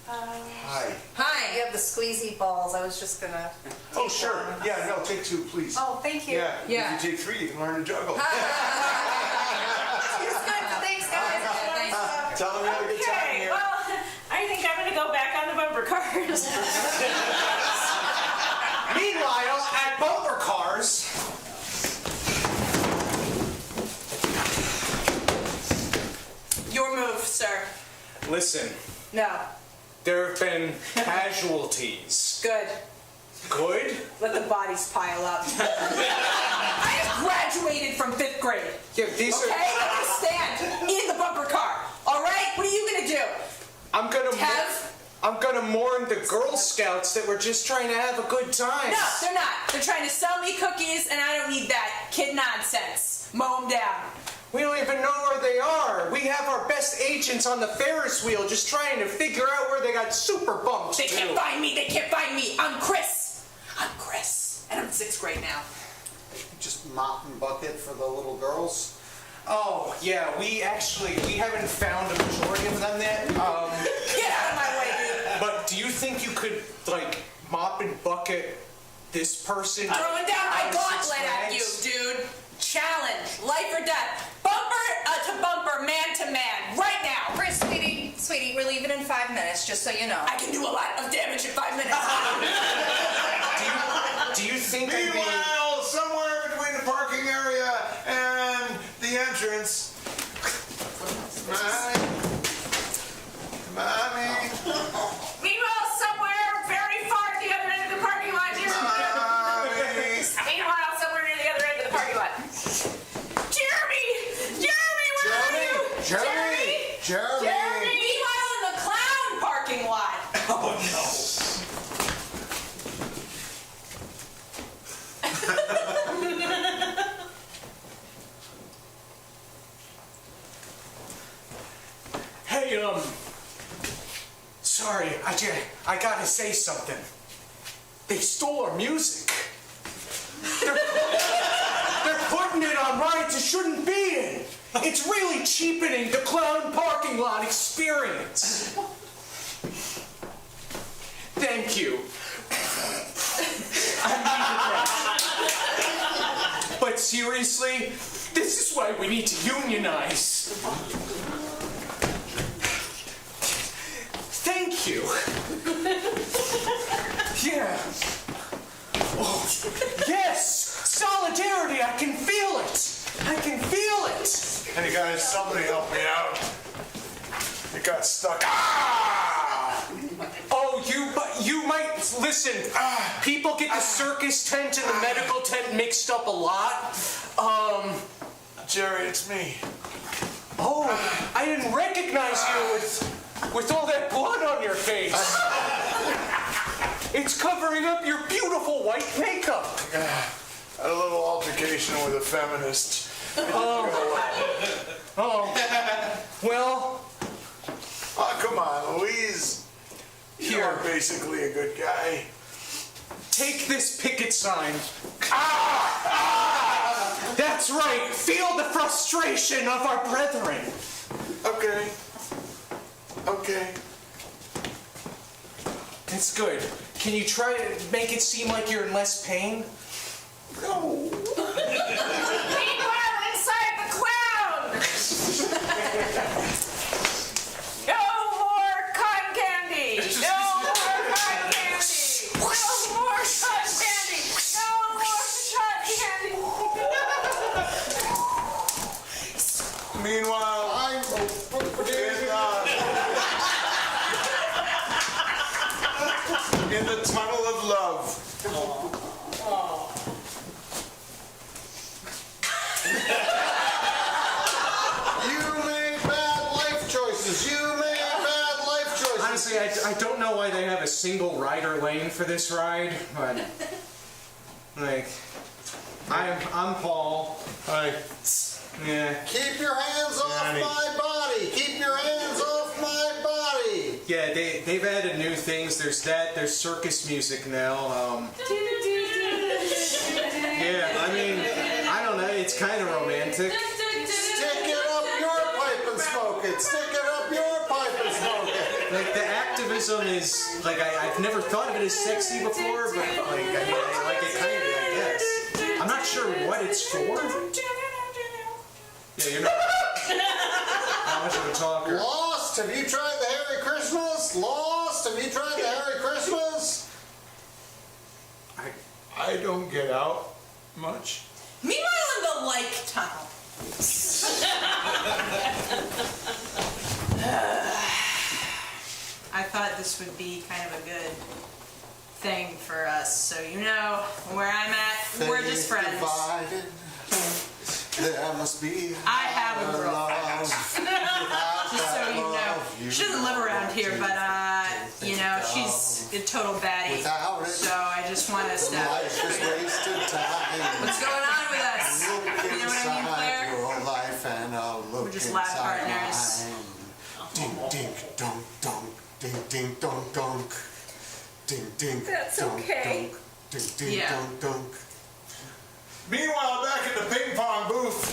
Hi. Hi. You have the squeezy balls. I was just gonna. Oh, sure. Yeah, no, take two, please. Oh, thank you. Yeah. Yeah. If you take three, you can learn to juggle. Thanks, guys. Tell them you had a good time Okay, here. well, I think I'm gonna go back on the bumper cars. Meanwhile, at bumper cars. Your move, sir. Listen, No. there have been casualties. Good. Good? Let the bodies pile up. I just graduated from 5th grade. Yeah, these Okay? I'm gonna stand in the bumper car. All right? What are you gonna do? I'm gonna Kev? I'm gonna mourn the Girl Scouts that were just trying to have a good time. No, they're not. They're trying to sell me cookies, and I don't need that kid nonsense. Mow them down. We don't even know where they are. We have our best agents on the Ferris wheel just trying to figure out where they got super bumped. They can't find me. They can't find me. I'm Chris. And I'm in 6th grade now. Just mop and bucket for the little girls. Oh, yeah, we haven't found a majority of them yet. Get out of my way, dude. But do you think you could, like, mop and bucket this person? Throwing down my out of Six gauntlet at you, Flags? dude. Challenge, life or death. Bumper to bumper, man to man, right now. Chris, sweetie, we're leaving in 5 minutes, just so you know. I can do a lot of damage in 5 minutes. Do you think I'd be... Meanwhile, somewhere between the parking area and the entrance, Mommy. Meanwhile, somewhere very far at the other end of the parking lot, Meanwhile, somewhere near the other end of the parking lot. Jeremy, where are you? Jeremy! Meanwhile, in the clown parking lot. Oh no. Hey, sorry, I gotta say something. They stole our music. They're putting it on rides it shouldn't be in. It's really cheapening the clown parking lot experience. Thank you. I needed that. But seriously, this is why we need to unionize. Thank you. Yeah. Oh, yes! Solidarity, I can feel it! I can feel it! Hey guys, somebody help me out. It got stuck. Ah! Oh, you might, listen, people get the circus tent and the medical tent mixed up a lot. Jerry, it's me. Oh, I didn't recognize you with all that blood on your face. It's covering up your beautiful white makeup. Had a little altercation with a feminist. Well, Oh, come on, Louise. You are basically a good guy. take this picket sign. That's right, feel the frustration of our brethren. Okay. It's good. Can you try to make it seem like you're in less pain? No. Meanwhile, inside the clown. No more cotton candy. No more cotton candy. No more cotton candy. No more cotton candy. Meanwhile, in the tunnel of love. You made bad life choices. Honestly, I don't know why they have a single rider lane for this ride, but like, I'm Paul. Hi. Yeah. Keep your hands off my body. Keep your hands off my body. Yeah, they've added new things. There's circus music now. Yeah, I mean, I don't know. It's kind of romantic. Stick it up your pipe and smoke it. Stick it up your pipe and smoke it. Like the activism is like I've never thought of it as sexy before, but like I mean, I like it kind of. I guess I'm not sure what it's for. Yeah, you're not much of a talker. Lost? Have you tried the Harry Christmas? Lost? Have you tried the Harry Christmas? I don't get out much. Meanwhile, in the like tunnel. I thought this would be kind of a good thing for us, so you know where I'm at. We're just friends. Divided, there must be. I have a girlfriend. Just so you know. She doesn't live around here, but you know, she's a total baddie. So I just want us to. Life is wasted time. What's going on with us? Look You know what I mean, inside Claire? your life and I'll look We're just lab inside partners. mine. Ding ding dong dong, ding ding dong dong, ding ding. That's dong, okay. dong, ding ding Yeah. dong dong. Meanwhile, back in the ping pong booth.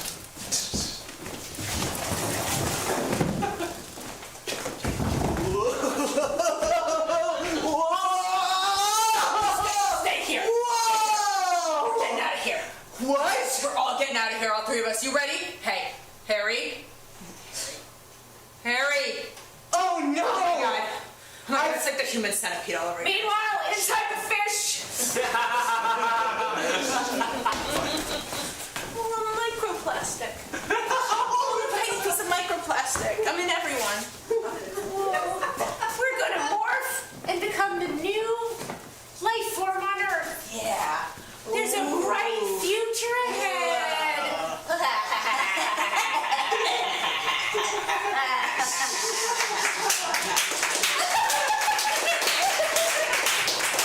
three of us. You ready? Hey, Harry. Harry. Oh no! Oh my God. Oh my God, it's like the human centipede all over again. Meanwhile, inside the fish. Microplastic. Tiny piece of microplastic. I'm in everyone. We're gonna morph and become the new life form on Earth. Yeah. There's a bright future ahead.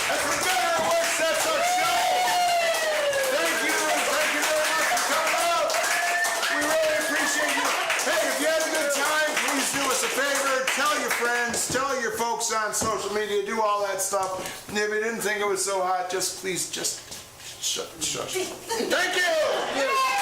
As we go our works, that's our show. Thank you very much for coming out. We really appreciate you. Hey, if you had a good time, please do us a favor. Tell your friends, tell your folks on social media, do all that stuff. And if you didn't think it was so hot, just please just shut. Thank you.